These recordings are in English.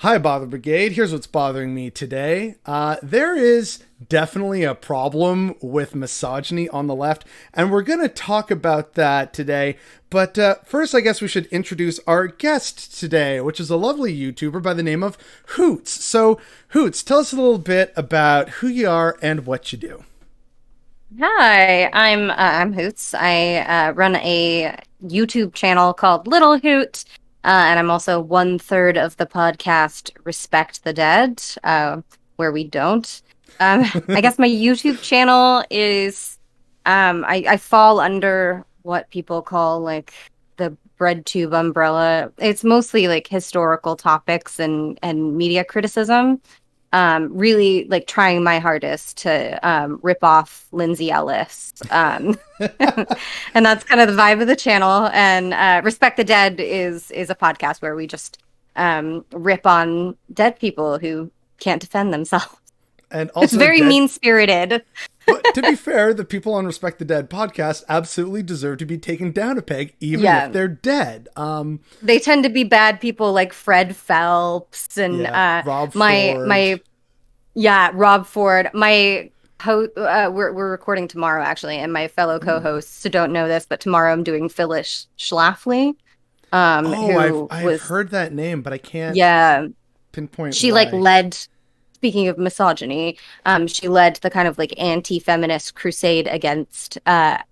Hi, Bother Brigade. Here's what's bothering me today. There is definitely a problem with misogyny on the left, and we're going to talk about that today. But first, I guess we should introduce our guest today, which is a lovely YouTuber by the name of Hoots. So, Hoots, tell us a little bit about who you are and what you do. Hi, I'm Hoots. I run a YouTube channel called Little Hoot, and I'm also one third of the podcast Respect the Dead, where we don't. I guess my YouTube channel is I fall under what people call like the BreadTube umbrella. It's mostly like historical topics and media criticism, really like trying my hardest to rip off Lindsay Ellis. And that's kind of the vibe of the channel. And Respect the Dead is a podcast where we just rip on dead people who can't defend themselves. And It's also, very dead. mean-spirited. But to be fair, the people on Respect the Dead podcast absolutely deserve to be taken down a peg, even if Yeah. they're dead. They tend to be bad people like Fred Phelps and Yeah, Rob Ford. my yeah, Rob Ford. My we're recording tomorrow actually, and my fellow co-hosts who don't know this, but tomorrow I'm doing Phyllis Schlafly, Oh, I've who I've was heard that name, but I can't yeah, pinpoint she like why. led. Speaking of misogyny, she led the kind of like anti-feminist crusade against the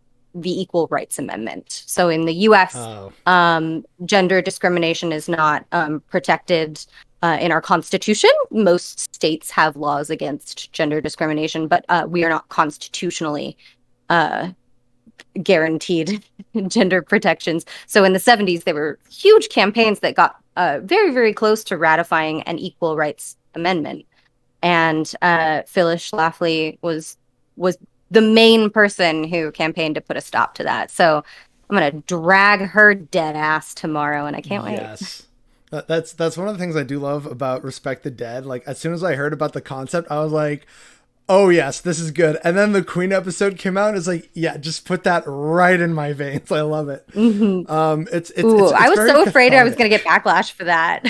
Equal Rights Amendment. So in the U.S., Oh, gender discrimination is not protected in our Constitution. Most states have laws against gender discrimination, but we are not constitutionally uh, guaranteed gender protections. So in the 70s, there were huge campaigns that got very, very close to ratifying an Equal Rights Amendment. And Phyllis Schlafly was the main person who campaigned to put a stop to that. So I'm gonna drag her dead ass tomorrow, and I can't wait. yes. That's one of the things I do love about Respect the Dead. Like as soon as I heard about the concept, I was like, "Oh yes, this is good." And then the Queen episode came out, and it's like, "Yeah, just put that right in my veins." I love it. Hmm. It's it's Ooh, it's I it's was very so afraid I was gonna cathartic. get backlash for that.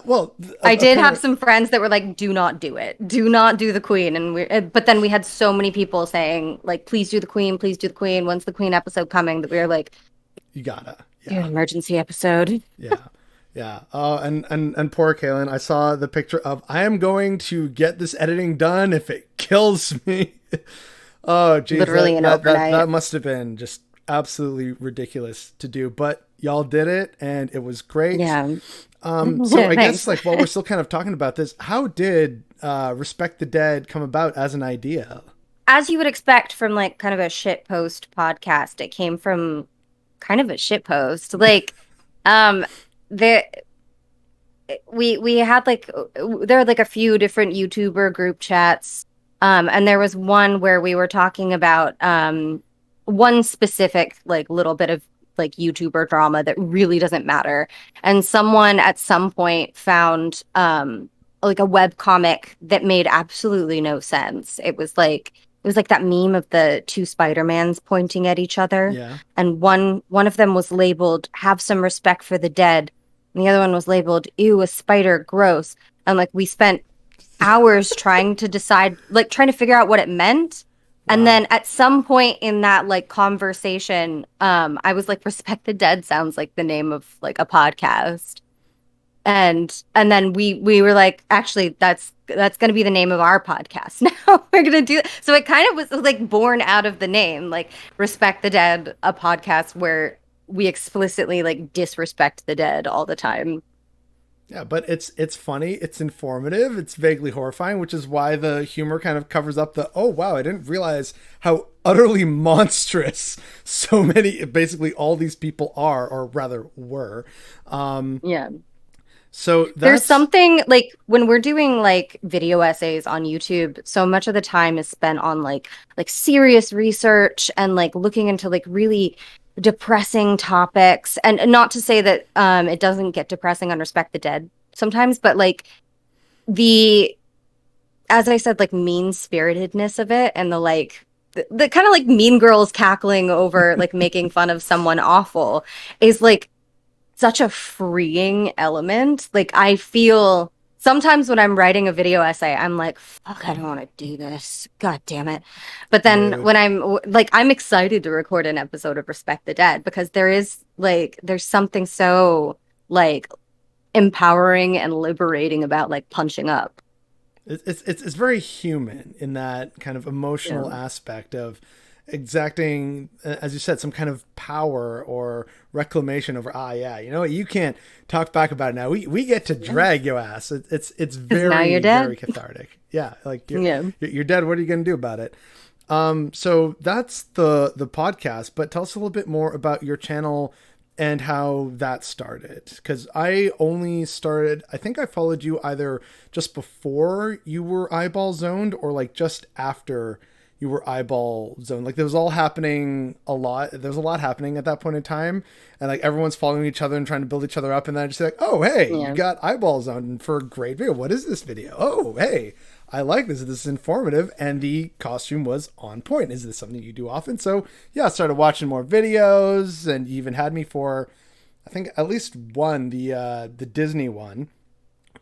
Well, I did have apparently, some friends that were like, "Do not do it. Do not do the Queen." And but then we had so many people saying, like, "Please do the Queen. Please do the Queen." When's the Queen episode coming? That we were like, you gotta. "Do an Yeah. emergency episode." Yeah. Yeah. Oh, and poor Kaylin, I saw the picture of I am going to get this editing done if it kills me. Oh, geez, Literally an that overnight. must have been just absolutely ridiculous to do, but y'all did it and it was great. Yeah. So I guess Thanks. like while we're still kind of talking about this, how did Respect the Dead come about as an idea? As you would expect from like kind of a shit post podcast, it came from kind of a shit post. Like, um, the we had like there were like a few different YouTuber group chats, and there was one where we were talking about one specific like little bit of like YouTuber drama that really doesn't matter, and someone at some point found like a web comic that made absolutely no sense. It was like that meme of the two Spider-Mans pointing at each other, Yeah. and one of them was labeled "Have some respect for the dead." And the other one was labeled, ew, a spider, gross. And like we spent hours trying to decide, like trying to figure out what it meant. And Wow. then at some point in that like conversation, I was like, Respect the Dead sounds like the name of like a podcast. And then we were like, actually, that's gonna be the name of our podcast now. We're gonna do so it kind of was like born out of the name, like Respect the Dead, a podcast where we explicitly like disrespect the dead all the time. Yeah, but it's funny, it's informative, it's vaguely horrifying, which is why the humor kind of covers up the oh wow, I didn't realize how utterly monstrous so many basically all these people are, or rather were. Um, Yeah. so There's that's something like when we're doing like video essays on YouTube, so much of the time is spent on like serious research and like looking into like really depressing topics. And not to say that it doesn't get depressing on Respect the Dead sometimes, but like the as I said, like mean-spiritedness of it and the like the kind of like mean girls cackling over like making fun of someone awful is like such a freeing element. Like I feel sometimes when I'm writing a video essay, I'm like, fuck, I don't want to do this. God damn it. But then Mood. when like, I'm excited to record an episode of Respect the Dead because there's something so like empowering and liberating about like punching up. It's very human in that kind of Yeah. emotional aspect of exacting, as you said, some kind of power or reclamation over. Ah, yeah, you know what? You can't talk back about it now. We get to Yeah. drag your ass. It's Because now you're very dead. cathartic. Yeah, like Yeah. you're dead. What are you gonna do about it? So that's the podcast. But tell us a little bit more about your channel and how that started. Because I only started. I think I followed you either just before you were eyeball zoned or like just after you were eyeball zoned. Like there was all happening a lot. There was a lot happening at that point in time, and like everyone's following each other and trying to build each other up. And then I just like, oh hey, you Yeah. got eyeball zoned for a great video. What is this video? Oh hey, I like this. This is informative, and the costume was on point. Is this something you do often? So yeah, I started watching more videos, and you even had me for, I think at least one, the Disney one.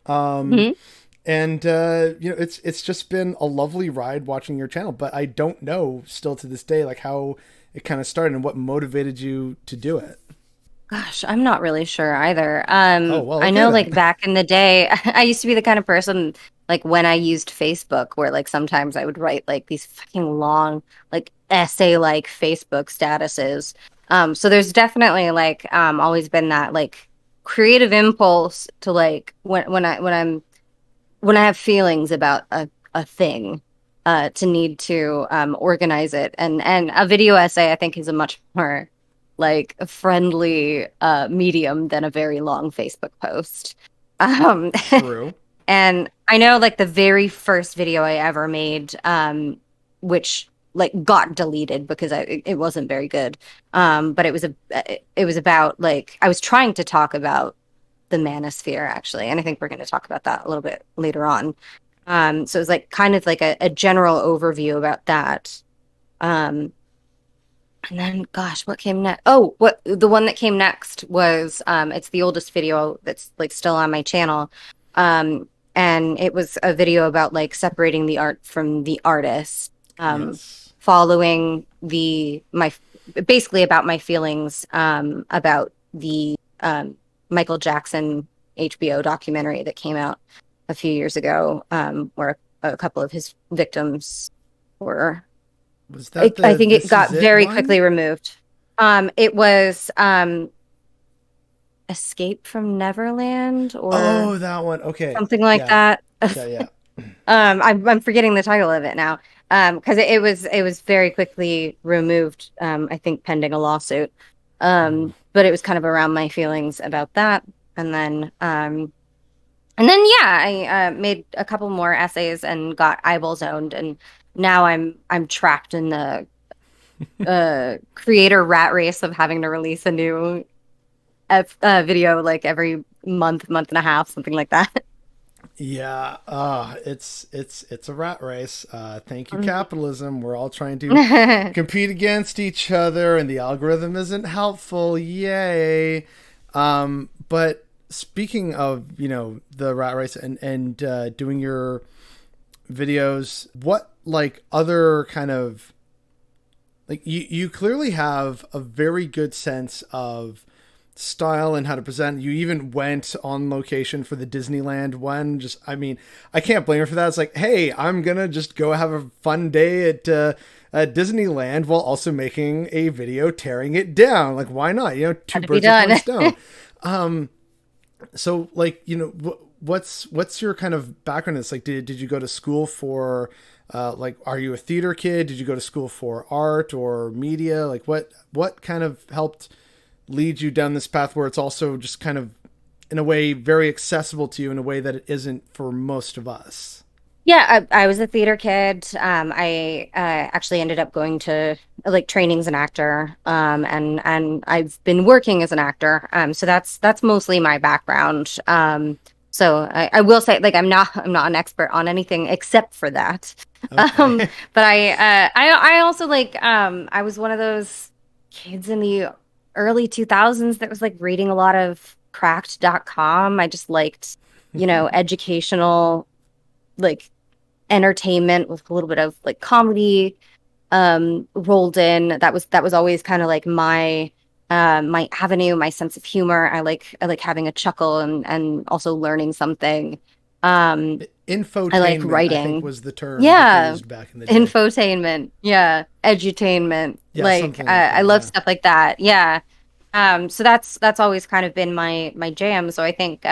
Mhm. And you know, it's just been a lovely ride watching your channel. But I don't know still to this day like how it kind of started and what motivated you to do it. Gosh, I'm not really sure either. Oh well, I okay know then. like back in the day, I used to be the kind of person like when I used Facebook where like sometimes I would write like these fucking long like essay like Facebook statuses. So there's definitely like always been that like creative impulse to like when I have feelings about a thing, to need to organize it. And a video essay, I think, is a much more like friendly medium than a very long Facebook post. Um, True. and I know like the very first video I ever made, which like got deleted because it wasn't very good. But it was about like I was trying to talk about the manosphere actually, and I think we're going to talk about that a little bit later on. So it was like kind of like a general overview about that. Um, and then, gosh, what came next? Oh, what the one that came next was it's the oldest video that's like still on my channel. And it was a video about like separating the art from the artist, Yes. following the my basically about my feelings about the Michael Jackson HBO documentary that came out a few years ago, where a couple of his victims were. Was that I the think it This got Is It very one? quickly removed. It was Escape from Neverland or Oh, that one. Okay. something like Yeah. that. Yeah. Yeah. I'm forgetting the title of it now. Because it was very quickly removed. I think pending a lawsuit. But it was kind of around my feelings about that, and then yeah, I made a couple more essays and got eyeball zoned, and now I'm trapped in the creator rat race of having to release a new video like every month and a half, something like that. Yeah, it's a rat race. Thank you, Mhm. capitalism. We're all trying to compete against each other, and the algorithm isn't helpful. Yay! But speaking of, you know, the rat race and doing your videos, what like other kind of like you clearly have a very good sense of style and how to present. You even went on location for the Disneyland one. Just, I mean, I can't blame her for that. It's like, hey, I'm gonna just go have a fun day at Disneyland while also making a video tearing it down. Like, why not? You know, two Had to be birds with one done. stone. So, like, you know, what's your kind of background in this? Like, did you go to school for? Like, are you a theater kid? Did you go to school for art or media? Like, what kind of helped lead you down this path where it's also just kind of in a way very accessible to you in a way that it isn't for most of us? Yeah, I was a theater kid. I actually ended up going to like training as an actor, and I've been working as an actor. So that's mostly my background. So I will say, like, I'm not an expert on anything except for that. Um, Okay. but I also like I was one of those kids in the early 2000s that was like reading a lot of cracked.com. I just liked, educational, like entertainment with a little bit of like comedy rolled in. That was always kind of like my avenue, my sense of humor. I like having a chuckle and also learning something. Um I like Infotainment, I think, writing. was the term that they Yeah, used back in the day. infotainment. Yeah, edutainment. Yeah, Like something like I that. love Yeah. stuff like that. Yeah. So that's always kind of been my jam. So I think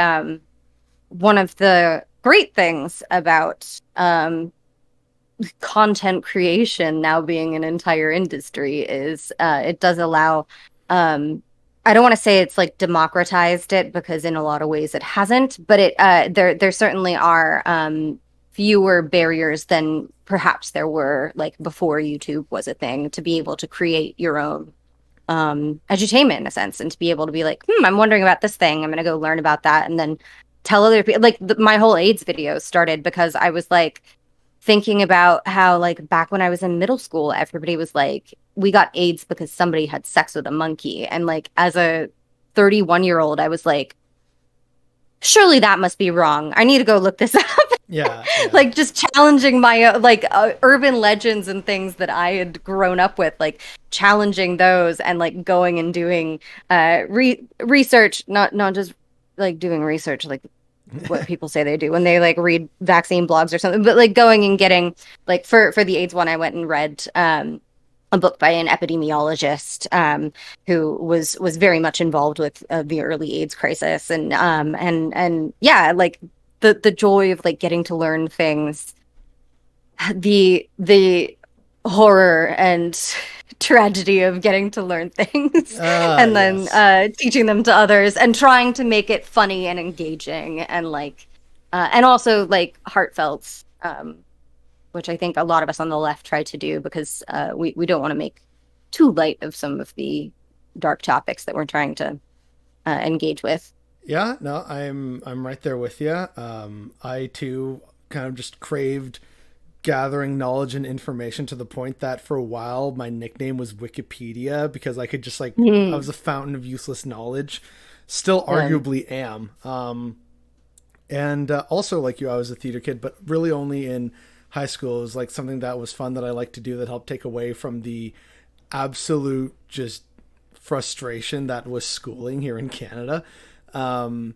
one of the great things about content creation now being an entire industry is it does allow I don't want to say it's like democratized it because in a lot of ways it hasn't, but there certainly are fewer barriers than perhaps there were like before YouTube was a thing to be able to create your own edutainment in a sense and to be able to be like, I'm wondering about this thing. I'm gonna go learn about that and then tell other people. Like my whole AIDS video started because I was like thinking about how like back when I was in middle school, everybody was like, we got AIDS because somebody had sex with a monkey. And like as a 31-year-old, I was like, surely that must be wrong. I need to go look this up. Yeah, yeah. Like just challenging my urban legends and things that I had grown up with, like challenging those and like going and doing research, not just like doing research like what people say they do when they like read vaccine blogs or something, but like going and getting like for the AIDS one, I went and read a book by an epidemiologist who was very much involved with the early AIDS crisis and yeah, like the joy of like getting to learn things, the horror and tragedy of getting to learn things Ah, and then yes. teaching them to others and trying to make it funny and engaging and like and also like heartfelt, which I think a lot of us on the left try to do because we don't want to make too light of some of the dark topics that we're trying to engage with. Yeah, no, I'm right there with you. I too kind of just craved gathering knowledge and information to the point that for a while my nickname was Wikipedia because I could just like I was Mm. a fountain of useless knowledge. Still Yeah. arguably am. And also like you, I was a theater kid, but really only in high school. It was like something that was fun that I liked to do that helped take away from the absolute just frustration that was schooling here in Canada. Um,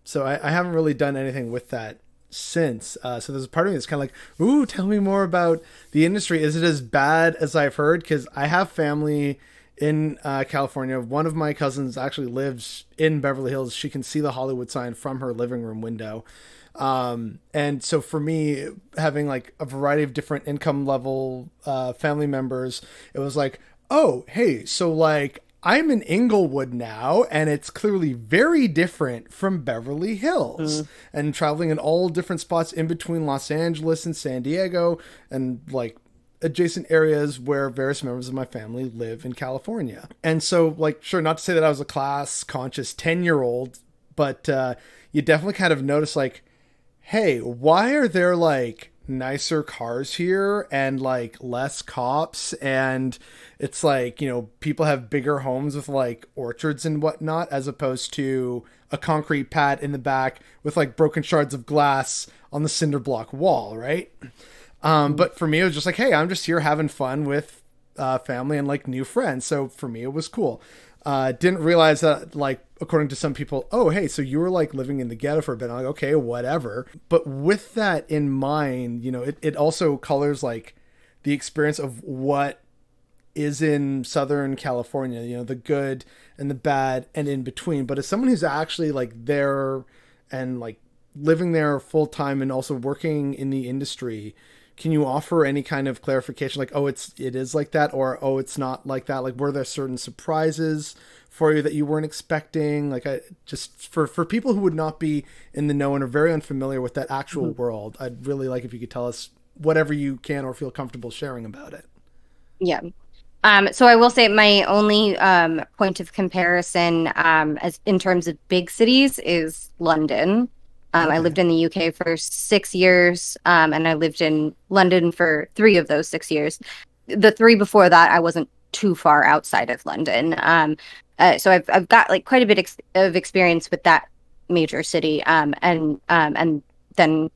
so I haven't really done anything with that since. So there's a part of me that's kind of like, ooh, tell me more about the industry. Is it as bad as I've heard? Because I have family in California. One of my cousins actually lives in Beverly Hills. She can see the Hollywood sign from her living room window. And so for me, having like a variety of different income level family members, it was like, oh, hey, so like I'm in Inglewood now, and it's clearly very different from Beverly Hills. Mm. And traveling in all different spots in between Los Angeles and San Diego, and like adjacent areas where various members of my family live in California. And so, like, sure, not to say that I was a class conscious 10-year-old, but you definitely kind of notice, like, hey, why are there like nicer cars here and like less cops? And it's like, people have bigger homes with like orchards and whatnot, as opposed to a concrete pad in the back with like broken shards of glass on the cinder block wall, right? Mm. But for me, it was just like, hey, I'm just here having fun with family and like new friends. So for me, it was cool. Didn't realize that, like, according to some people, oh, hey, so you were like living in the ghetto for a bit. I'm like, okay, whatever. But with that in mind, it also colors like the experience of what is in Southern California, the good and the bad and in between. But as someone who's actually like there and like living there full time and also working in the industry, can you offer any kind of clarification, like, oh, it is like that, or oh, it's not like that? Like, were there certain surprises for you that you weren't expecting? Like, I just for people who would not be in the know and are very unfamiliar with that actual Mhm. world, I'd really like if you could tell us whatever you can or feel comfortable sharing about it. Yeah. So I will say my only point of comparison as in terms of big cities is London. I Okay. lived in the UK for 6 years, and I lived in London for 3 of those 6 years. The three before that, I wasn't too far outside of London. So I've got like quite a bit of experience with that major city. And then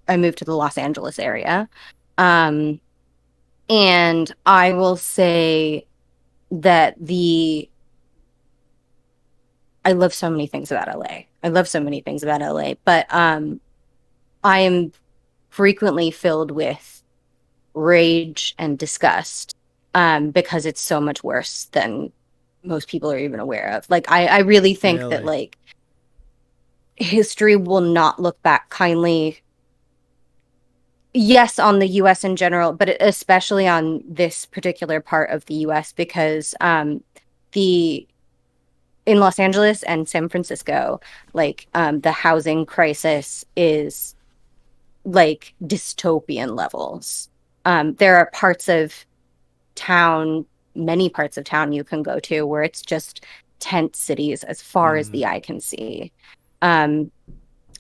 I moved to the Los Angeles area. Um, and I will say that the I love so many things about LA. I love so many things about LA, but I am frequently filled with rage and disgust because it's so much worse than most people are even aware of. Like I really think that Really? like history will not look back kindly, yes, on the US in general, but especially on this particular part of the US because the in Los Angeles and San Francisco, like the housing crisis is like dystopian levels. There are parts of town, many parts of town you can go to where it's just tent cities as far as Mm, the eye can see. Um,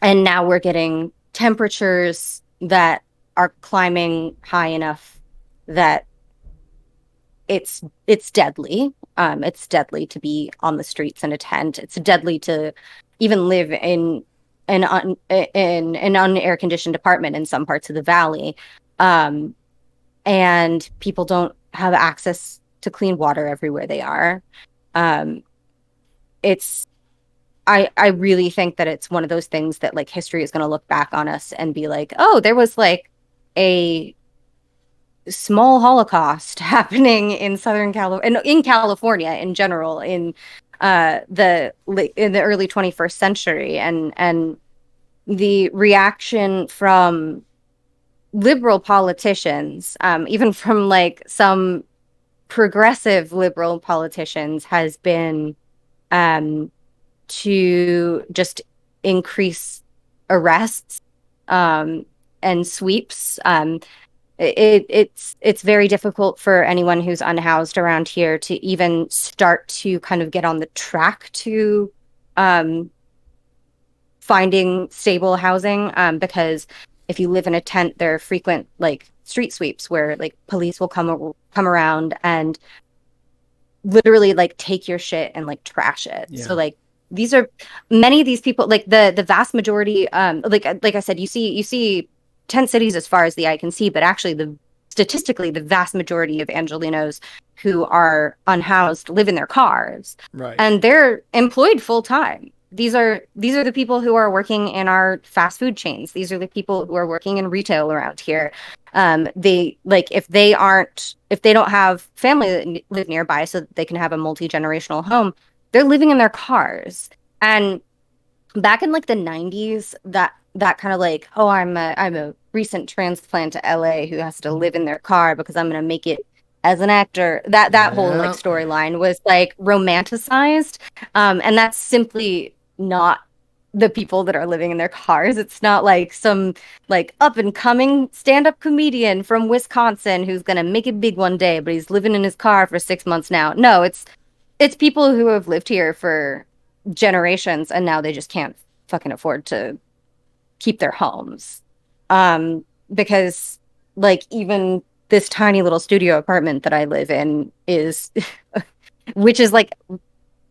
and now we're getting temperatures that are climbing high enough that it's deadly. It's deadly to be on the streets in a tent. It's deadly to even live in an unair conditioned apartment in some parts of the valley. Um, and people don't have access to clean water everywhere they are. Um, it's I really think that it's one of those things that like history is going to look back on us and be like, oh, there was like a small Holocaust happening in Southern California, in California in general, in the early 21st century, and the reaction from liberal politicians, even from like some progressive liberal politicians, has been um, to just increase arrests and sweeps. It's very difficult for anyone who's unhoused around here to even start to kind of get on the track to um, finding stable housing because if you live in a tent, there are frequent like street sweeps where like police will come around and literally like take your shit and like trash it. So yeah. like these are many of these people like the vast majority like I said you see tent cities as far as the eye can see, but actually the statistically the vast majority of Angelenos who are unhoused live in their cars Right. and they're employed full time. These are the people who are working in our fast food chains. These are the people who are working in retail around here. They like if they don't have family that live nearby so that they can have a multi-generational home, they're living in their cars. And back in like the 90s, that kind of like, oh, I'm a recent transplant to LA who has to live in their car because I'm gonna make it as an actor. That whole like Yeah. storyline was like romanticized. And that's simply not the people that are living in their cars. It's not like some like up and coming stand-up comedian from Wisconsin who's gonna make it big one day, but he's living in his car for 6 months now. No, it's people who have lived here for generations and now they just can't fucking afford to keep their homes. Because like even this tiny little studio apartment that I live in is which is like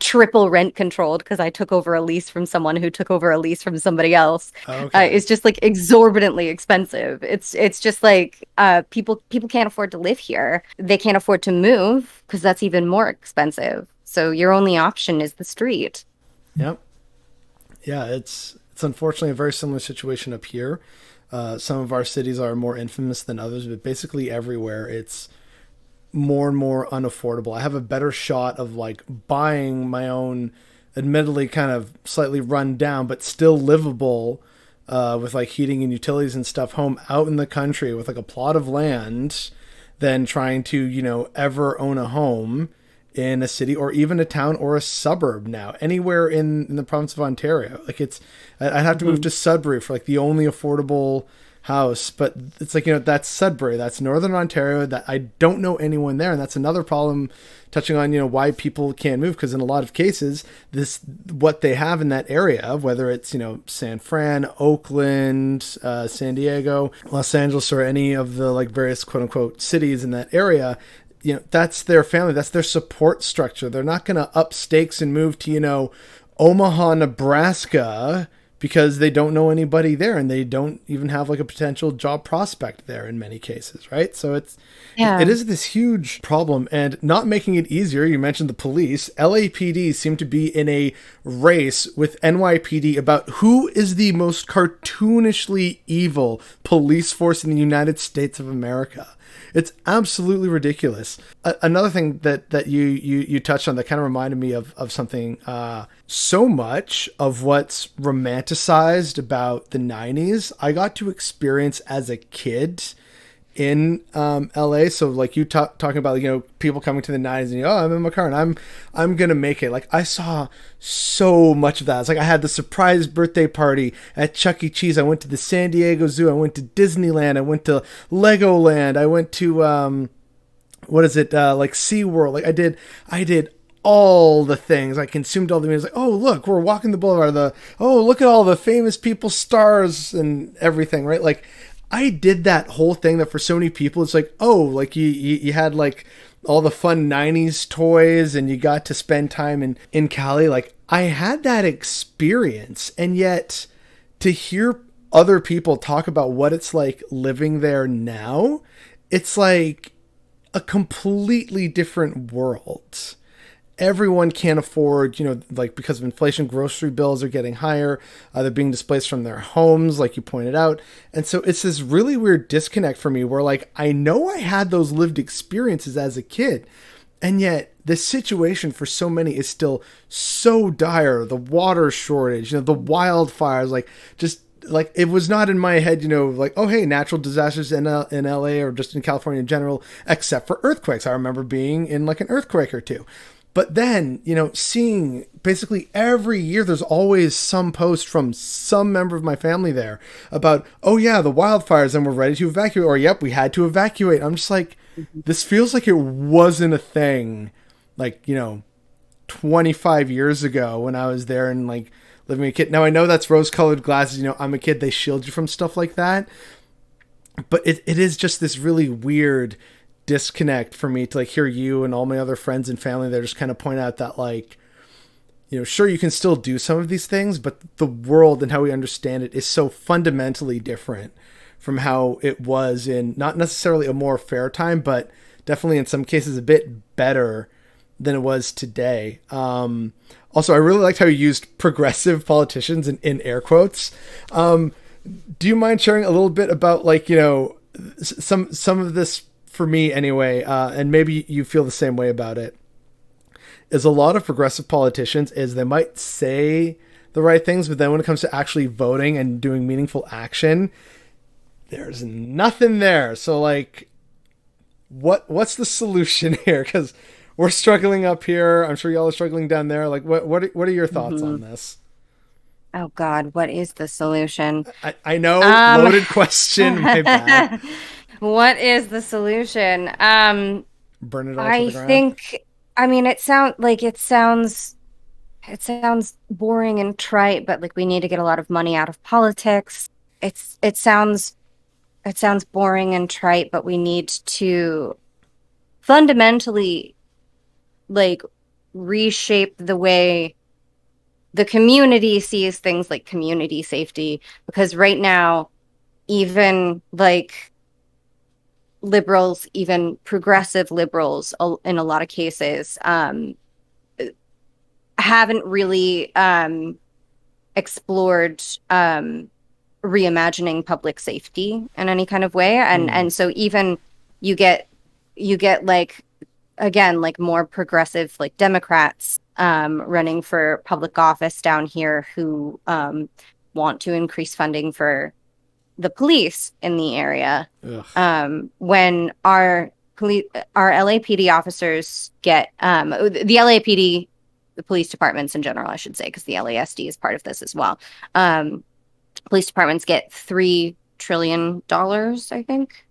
triple rent controlled because I took over a lease from someone who took over a lease from somebody else. Okay. It's just like exorbitantly expensive. It's just like people can't afford to live here. They can't afford to move because that's even more expensive. So your only option is the street. Yep. Yeah, it's unfortunately a very similar situation up here. Some of our cities are more infamous than others, but basically everywhere it's more and more unaffordable. I have a better shot of like buying my own, admittedly kind of slightly run down, but still livable, with like heating and utilities and stuff home out in the country with like a plot of land than trying to, ever own a home in a city or even a town or a suburb now anywhere in the province of Ontario. Like I'd have to move Mhm. to Sudbury for like the only affordable house, but it's like, that's Sudbury, that's Northern Ontario, that I don't know anyone there. And that's another problem touching on, why people can't move. Cause in a lot of cases, what they have in that area, whether it's, San Fran, Oakland, San Diego, Los Angeles, or any of the like various quote unquote cities in that area, that's their family, that's their support structure. They're not going to up stakes and move to, Omaha, Nebraska, because they don't know anybody there and they don't even have like a potential job prospect there in many cases, right? So it Yeah. is this huge problem. And not making it easier, you mentioned the police. LAPD seem to be in a race with NYPD about who is the most cartoonishly evil police force in the United States of America. It's absolutely ridiculous. Another thing that you touched on that kind of reminded me of something. So much of what's romanticized about the '90s, I got to experience as a kid in LA. So like you talking about, people coming to the '90s and I'm in my car and I'm gonna make it. Like I saw so much of that. It's like I had the surprise birthday party at Chuck E. Cheese. I went to the San Diego Zoo. I went to Disneyland. I went to Legoland. I went to what is it, like SeaWorld. Like I did all the things. I consumed all the music. Like, oh look, we're walking the boulevard. Look at all the famous people, stars, and everything. Right? Like, I did that whole thing that for so many people, it's like, oh, like you had like all the fun '90s toys, and you got to spend time in Cali. Like, I had that experience, and yet to hear other people talk about what it's like living there now, it's like a completely different world. Everyone can't afford, like because of inflation, grocery bills are getting higher. They're being displaced from their homes, like you pointed out. And so it's this really weird disconnect for me where, like, I know I had those lived experiences as a kid, and yet the situation for so many is still so dire. The water shortage, the wildfires, like, just like it was not in my head, like, oh, hey, natural disasters in LA or just in California in general, except for earthquakes. I remember being in like an earthquake or two. But then, seeing basically every year, there's always some post from some member of my family there about, oh yeah, the wildfires and we're ready to evacuate, or yep, we had to evacuate. I'm just like, this feels like it wasn't a thing like, 25 years ago when I was there and like living a kid. Now I know that's rose colored glasses, I'm a kid, they shield you from stuff like that. But it is just this really weird disconnect for me to like hear you and all my other friends and family there just kind of point out that, like, sure, you can still do some of these things, but the world and how we understand it is so fundamentally different from how it was in not necessarily a more fair time, but definitely in some cases a bit better than it was today. Also, I really liked how you used progressive politicians in air quotes. Do you mind sharing a little bit about, like, some of this for me anyway, and maybe you feel the same way about it, is a lot of progressive politicians is they might say the right things, but then when it comes to actually voting and doing meaningful action, there's nothing there. So like, what's the solution here? Because we're struggling up here. I'm sure y'all are struggling down there. Like, what are your thoughts on Mhm. this? Oh God, what is the solution? I know, Um, loaded question. My bad. what is the solution? Burn it all to I the ground. think, I mean, it sounds boring and trite, but like we need to get a lot of money out of politics. It sounds boring and trite, but we need to fundamentally like reshape the way the community sees things like community safety, because right now, even like liberals, even progressive liberals, in a lot of cases, haven't really explored reimagining public safety in any kind of way, and Hmm. and so even you get like, again, like more progressive like Democrats running for public office down here who want to increase funding for the police in the area. Ugh. When our LAPD officers get the LAPD, the police departments in general, I should say, because the LASD is part of this as well. Police departments get $3 trillion, I think.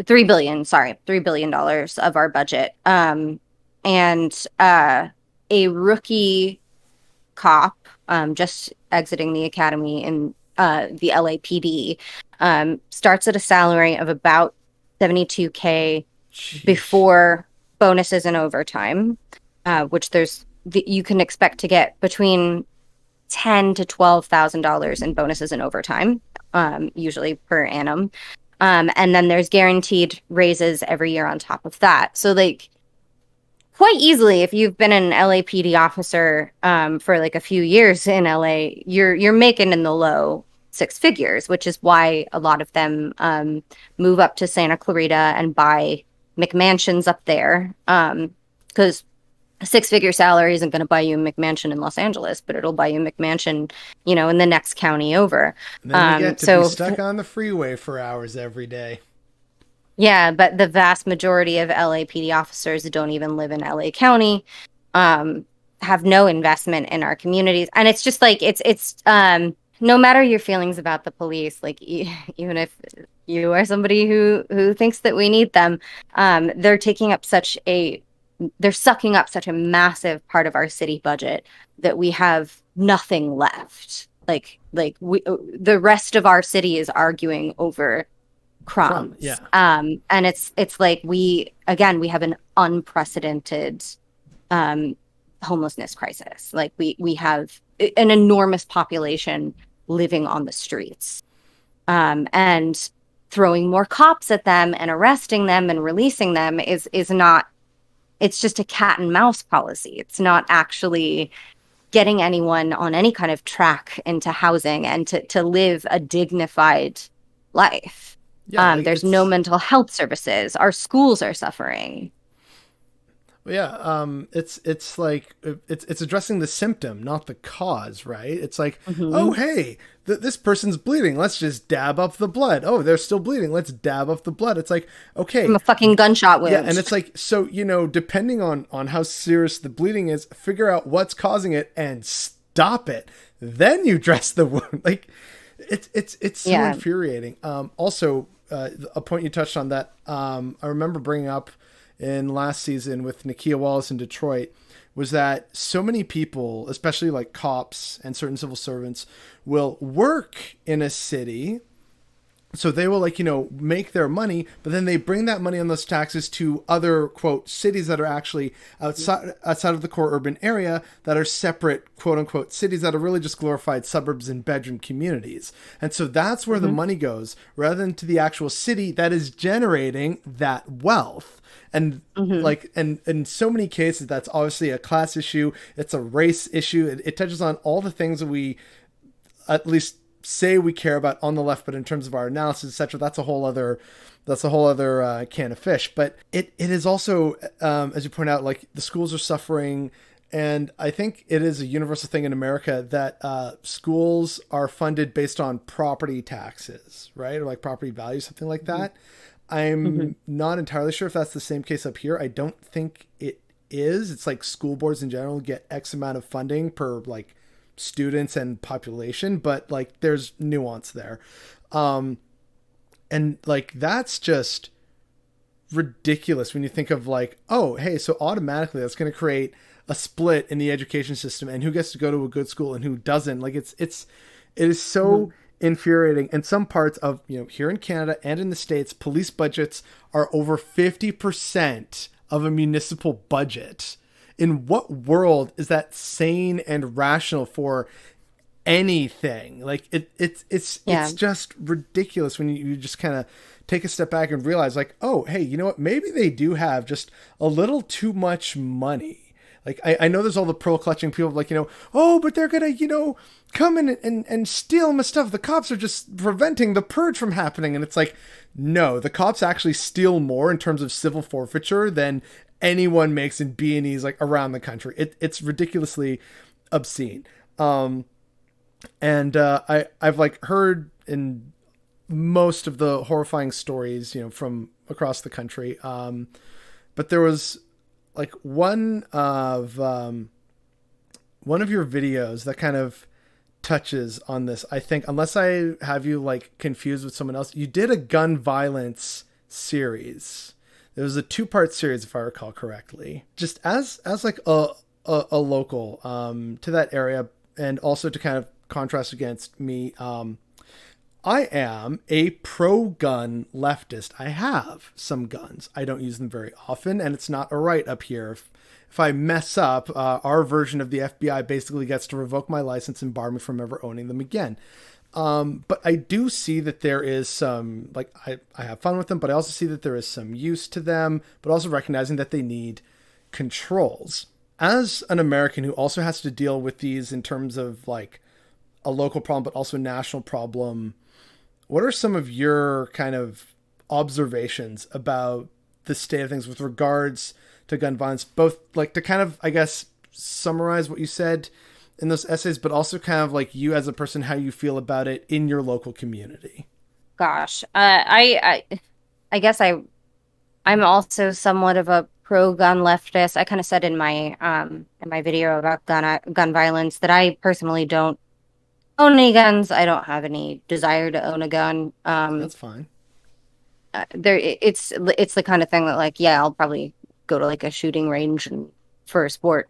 3 billion, sorry, $3 billion of our budget. And a rookie cop just exiting the academy in the LAPD starts at a salary of about 72K Sheesh. before bonuses and overtime, which you can expect to get between ten to $12,000 in bonuses and overtime, usually per annum. And then there's guaranteed raises every year on top of that. So like quite easily, if you've been an LAPD officer for like a few years in LA, you're making in the low six figures, which is why a lot of them move up to Santa Clarita and buy McMansions up there. Because a six-figure salary isn't going to buy you a McMansion in Los Angeles, but it'll buy you a McMansion, in the next county over. And then you get to be So stuck on the freeway for hours every day. yeah, but the vast majority of LAPD officers don't even live in LA County, um, have no investment in our communities. And it's just like it's no matter your feelings about the police, like even if you are somebody who thinks that we need them, they're taking up they're sucking up such a massive part of our city budget that we have nothing left. The rest of our city is arguing over Yeah. crumbs. And it's like we have an unprecedented um homelessness crisis. Like we have an enormous population living on the streets. And throwing more cops at them and arresting them and releasing them is not, it's just a cat and mouse policy. It's not actually getting anyone on any kind of track into housing and to live a dignified life. Yeah, like There's no mental health services. Our schools are suffering. yeah, it's like it's addressing the symptom, not the cause, right? It's like, oh Hmm. hey, this person's bleeding. Let's just dab up the blood. Oh, they're still bleeding. Let's dab up the blood. It's like, From okay, a fucking gunshot yeah, and wound. it's like, so depending on how serious the bleeding is, figure out what's causing it and stop it. Then you dress the wound. Like, it's so Yeah. infuriating. Also, a point you touched on that I remember bringing up in last season with Nakia Wallace in Detroit was that so many people, especially like cops and certain civil servants, will work in a city. So they will make their money, but then they bring that money on those taxes to other quote cities that are actually outside of the core urban area that are separate quote unquote cities that are really just glorified suburbs and bedroom communities. And so that's where the Hmm. money goes rather than to the actual city that is generating that wealth. And Hmm. like and in so many cases that's obviously a class issue, it's a race issue. It touches on all the things that we at least say we care about on the left, but in terms of our analysis, etc., that's a whole other can of fish. But it is also, as you point out, like the schools are suffering, and I think it is a universal thing in America that schools are funded based on property taxes, right, or like property value, something like that. Hmm. I'm not entirely sure if that's the same case up here. I don't think it is. It's like school boards in general get X amount of funding per like students and population, but like there's nuance there. Um, and like that's just ridiculous when you think of like, oh, hey, so automatically that's going to create a split in the education system and who gets to go to a good school and who doesn't. Like it is Hmm. so infuriating. And some parts of, here in Canada and in the States, police budgets are over 50% of a municipal budget. In what world is that sane and rational for anything? Like Yeah. it's just ridiculous when you just kind of take a step back and realize like, oh hey, you know what, maybe they do have just a little too much money. Like I know there's all the pearl clutching people like, oh, but they're gonna, come in and steal my stuff. The cops are just preventing the purge from happening. And it's like, no, the cops actually steal more in terms of civil forfeiture than anyone makes in B&Es like around the country. It's ridiculously obscene. And I've like heard in most of the horrifying stories, from across the country. But there was like one of your videos that kind of touches on this. I think, unless I have you like confused with someone else, you did a gun violence series. It was a two-part series, if I recall correctly. Just as like a local to that area, and also to kind of contrast against me. I am a pro-gun leftist. I have some guns. I don't use them very often, and it's not a right up here. If I mess up, our version of the FBI basically gets to revoke my license and bar me from ever owning them again. But I do see that there is some, like, I have fun with them, but I also see that there is some use to them, but also recognizing that they need controls. As an American who also has to deal with these in terms of, like, a local problem, but also a national problem, what are some of your kind of observations about the state of things with regards to gun violence? Both, like, to kind of, I guess, summarize what you said in those essays, but also kind of like you as a person, how you feel about it in your local community. Gosh, I guess I'm also somewhat of a pro-gun leftist. I kind of said in my video about gun violence that I personally don't own any guns. I don't have any desire to own a gun. That's fine. It's the kind of thing that, like, yeah, I'll probably go to like a shooting range and for a sport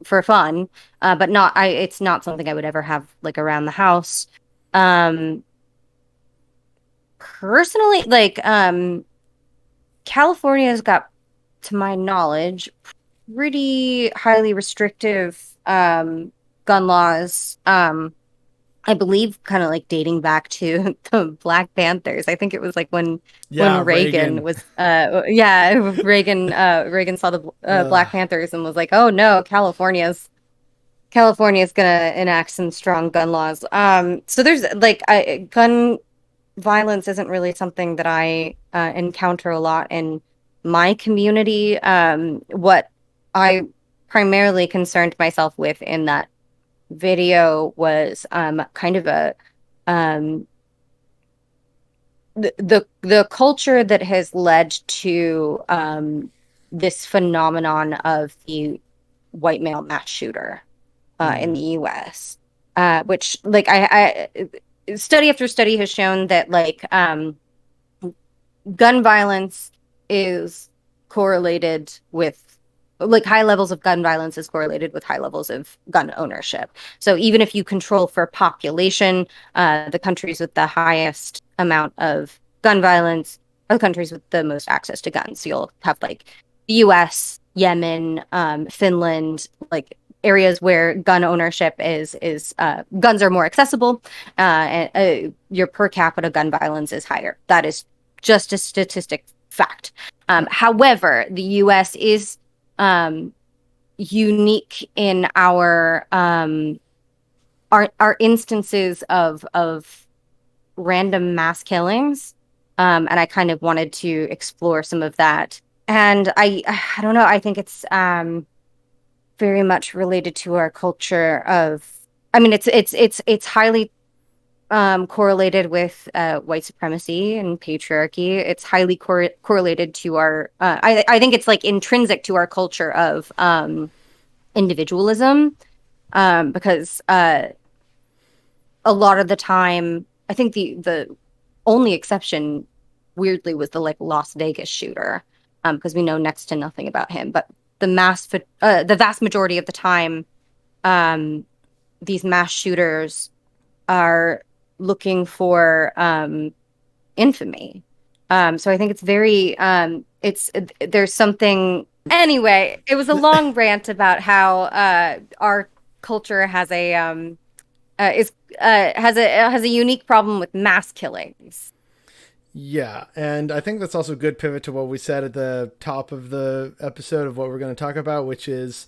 for fun, but not I. It's not something I would ever have like around the house. Um, Personally, California's got, to my knowledge, pretty highly restrictive gun laws. I believe kind of like dating back to the Black Panthers. I think it was like when Yeah, Reagan Reagan. was yeah, Reagan saw the Black Panthers and was like, "Oh no, California's gonna enact some strong gun laws." So there's like gun violence isn't really something that I encounter a lot in my community. What I primarily concerned myself with in that video was kind of a um, the culture that has led to this phenomenon of the white male mass shooter in Mm. the US, which like study after study has shown that like gun violence is correlated with like high levels of gun violence is correlated with high levels of gun ownership. So even if you control for population, the countries with the highest amount of gun violence are the countries with the most access to guns. So you'll have like the US, Yemen, Finland, like areas where gun ownership is guns are more accessible, and your per capita gun violence is higher. That is just a statistic fact. However, the U.S. is unique in our instances of random mass killings, and I kind of wanted to explore some of that. And I don't know. I think it's very much related to our culture of. I mean, it's highly correlated with white supremacy and patriarchy. It's highly correlated to our. I think it's like intrinsic to our culture of individualism, because a lot of the time, I think the only exception, weirdly, was the like Las Vegas shooter, because we know next to nothing about him. But the vast majority of the time, these mass shooters are looking for infamy. So I think it's very there's something. Anyway, it was a long rant about how our culture has a is has a unique problem with mass killings. Yeah, and I think that's also a good pivot to what we said at the top of the episode of what we're going to talk about, which is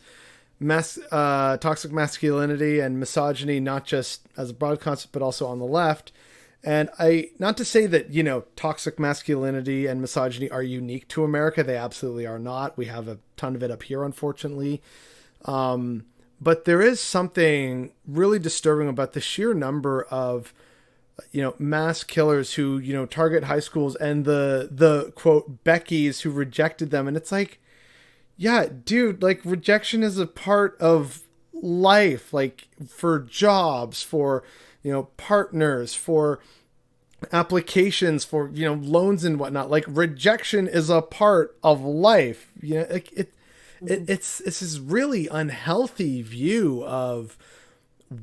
toxic masculinity and misogyny, not just as a broad concept, but also on the left. And not to say that, toxic masculinity and misogyny are unique to America. They absolutely are not. We have a ton of it up here, unfortunately. But there is something really disturbing about the sheer number of, mass killers who, target high schools and the quote, Beckys who rejected them. And it's like, yeah, dude, like rejection is a part of life, like for jobs, for, partners, for applications, for, loans and whatnot. Like rejection is a part of life. Like it's this really unhealthy view of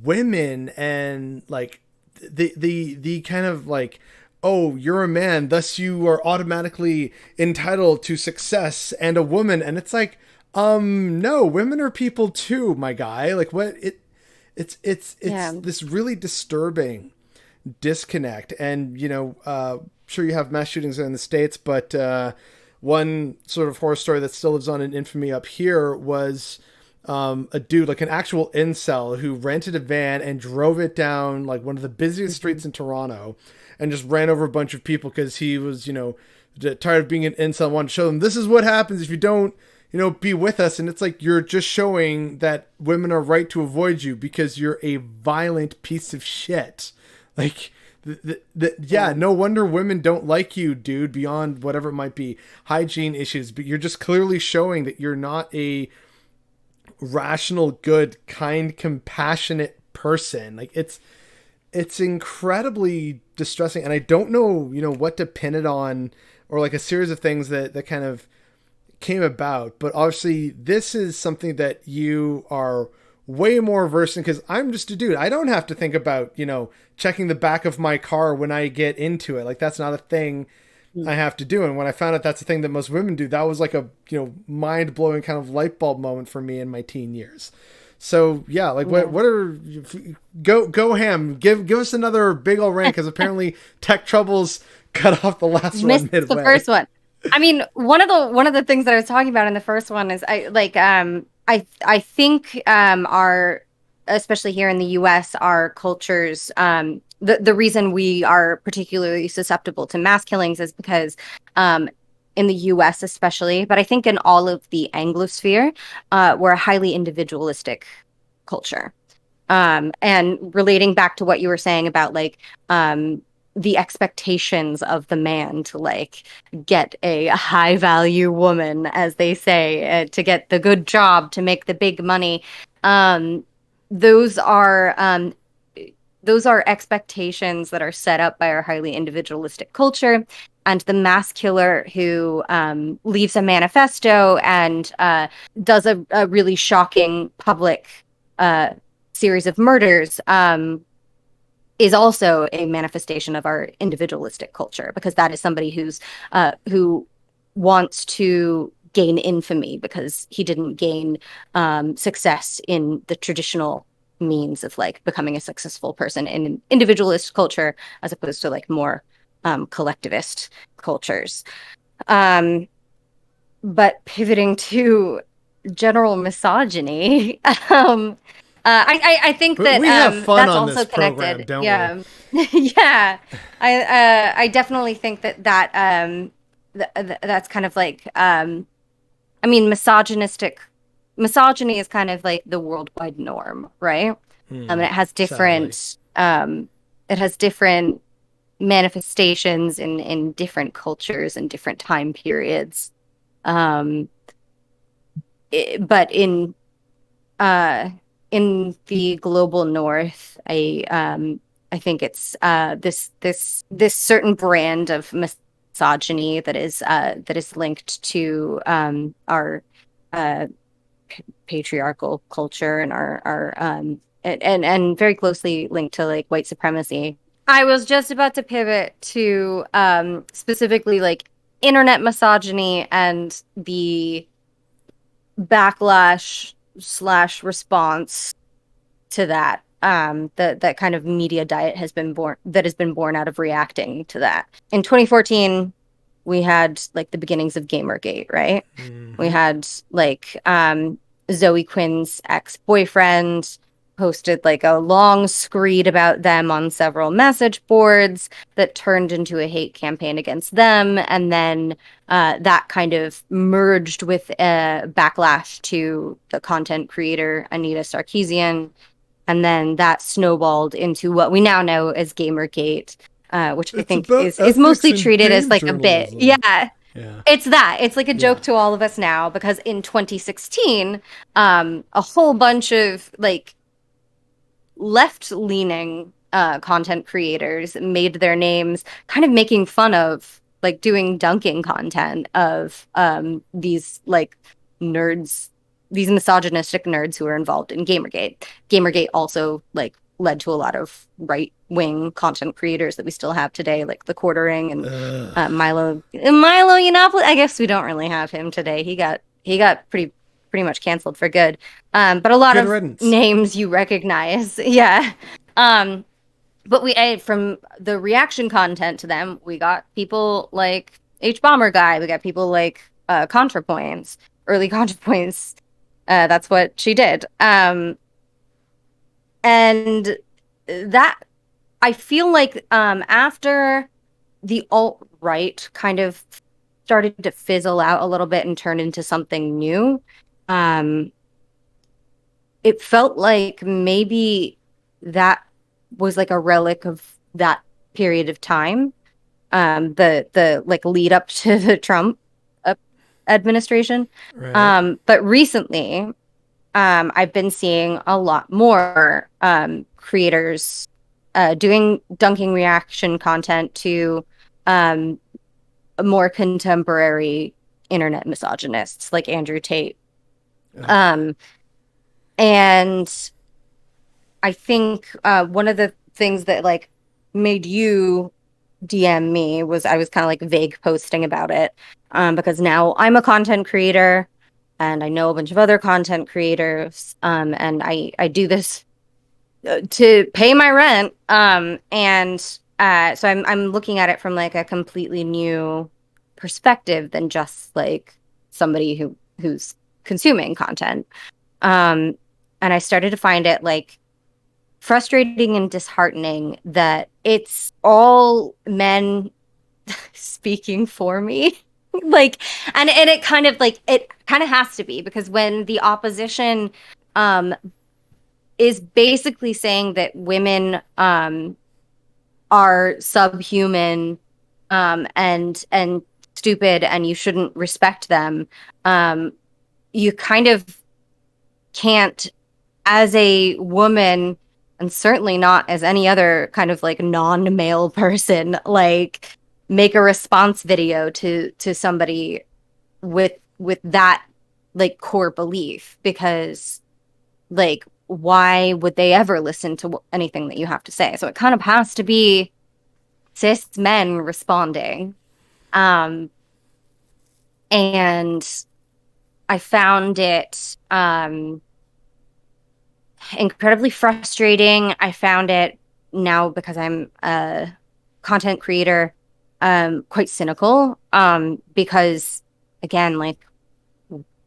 women and like the kind of like, oh, you're a man, thus you are automatically entitled to success and a woman, and it's like, no, women are people too, my guy. Like what it's Yeah. this really disturbing disconnect. And sure, you have mass shootings in the States, but one sort of horror story that still lives on in infamy up here was a dude, like an actual incel, who rented a van and drove it down like one of the busiest streets in Toronto and just ran over a bunch of people because he was, tired of being an incel and wanted to show them this is what happens if you don't, be with us. And it's like, you're just showing that women are right to avoid you because you're a violent piece of shit. Like, yeah, no wonder women don't like you, dude, beyond whatever it might be, hygiene issues. But you're just clearly showing that you're not a rational, good, kind, compassionate person. Like, it's incredibly distressing. And I don't know, what to pin it on, or like a series of things that kind of came about. But obviously, this is something that you are way more versed in, because I'm just a dude. I don't have to think about, checking the back of my car when I get into it. Like, that's not a thing I have to do. And when I found out that's a thing that most women do, that was like a, mind blowing kind of light bulb moment for me in my teen years. So yeah, like what are, go ham, give us another big old rant, because apparently Tech Troubles cut off the last one midway. The first one. I mean, one of the things that I was talking about in the first one is I think our, especially here in the US, our cultures, the reason we are particularly susceptible to mass killings is because in the US especially, but I think in all of the Anglosphere, we're a highly individualistic culture. And relating back to what you were saying about like the expectations of the man to like get a high value woman, as they say, to get the good job, to make the big money. Um, those are expectations that are set up by our highly individualistic culture. And the mass killer who leaves a manifesto and does a really shocking public series of murders is also a manifestation of our individualistic culture, because that is somebody who wants to gain infamy because he didn't gain success in the traditional means of like becoming a successful person in an individualist culture, as opposed to like more collectivist cultures. But pivoting to general misogyny, I think that We have fun that's on also this program, connected. don't Yeah, yeah. I definitely think that's kind of like I mean, misogyny is kind of like the worldwide norm, right? we? And Sadly. it has different manifestations in different cultures and different time periods. Um, but uh in the global north, I think it's this certain brand of misogyny that is linked to our uh patriarchal culture and our and very closely linked to like white supremacy. I was just about to pivot to specifically like internet misogyny and the backlash slash response to that. That kind of media diet has been born out of reacting to that. In 2014, we had like the beginnings of Gamergate, right? We Mm-hmm. had like Zoe Quinn's ex-boyfriend posted like a long screed about them on several message boards that turned into a hate campaign against them. And then that kind of merged with a backlash to the content creator, Anita Sarkeesian. And then that snowballed into what we now know as Gamergate, which I It's think about is ethics mostly in treated as game like a bit. journalism. Yeah, Yeah. it's that. It's like a Yeah. joke to all of us now because in 2016, a whole bunch of like left-leaning content creators made their names kind of making fun of like doing dunking content of these like nerds, these misogynistic nerds who were involved in Gamergate. Gamergate also like led to a lot of right-wing content creators that we still have today, like the Quartering and Milo Yiannopoulos. I guess we don't really have him today. He got pretty much canceled for good. But a lot Good of riddance. names you recognize, yeah. But from the reaction content to them, we got people like H Bomber Guy. We got people like ContraPoints, early ContraPoints. That's what she did. And that I feel like after the alt-right kind of started to fizzle out a little bit and turn into something new, um, it felt like maybe that was like a relic of that period of time. The like lead up to the Trump administration. Right. But recently, I've been seeing a lot more creators doing dunking reaction content to um, more contemporary internet misogynists like Andrew Tate. Oh. Um, and I think one of the things that like made you DM me was I was kind of like vague posting about it because now I'm a content creator and I know a bunch of other content creators and I do this to pay my rent and so I'm looking at it from like a completely new perspective than just like somebody who's consuming content and I started to find it like frustrating and disheartening that it's all men speaking for me. Like and it kind of has to be because when the opposition um is basically saying that women are subhuman and stupid and you shouldn't respect them, you kind of can't, as a woman, and certainly not as any other kind of like non-male person, like make a response video to somebody with that like core belief because like why would they ever listen to anything that you have to say? So it kind of has to be cis men responding. Um and I found it incredibly frustrating. I found it now because I'm a content creator, quite cynical. Because again, like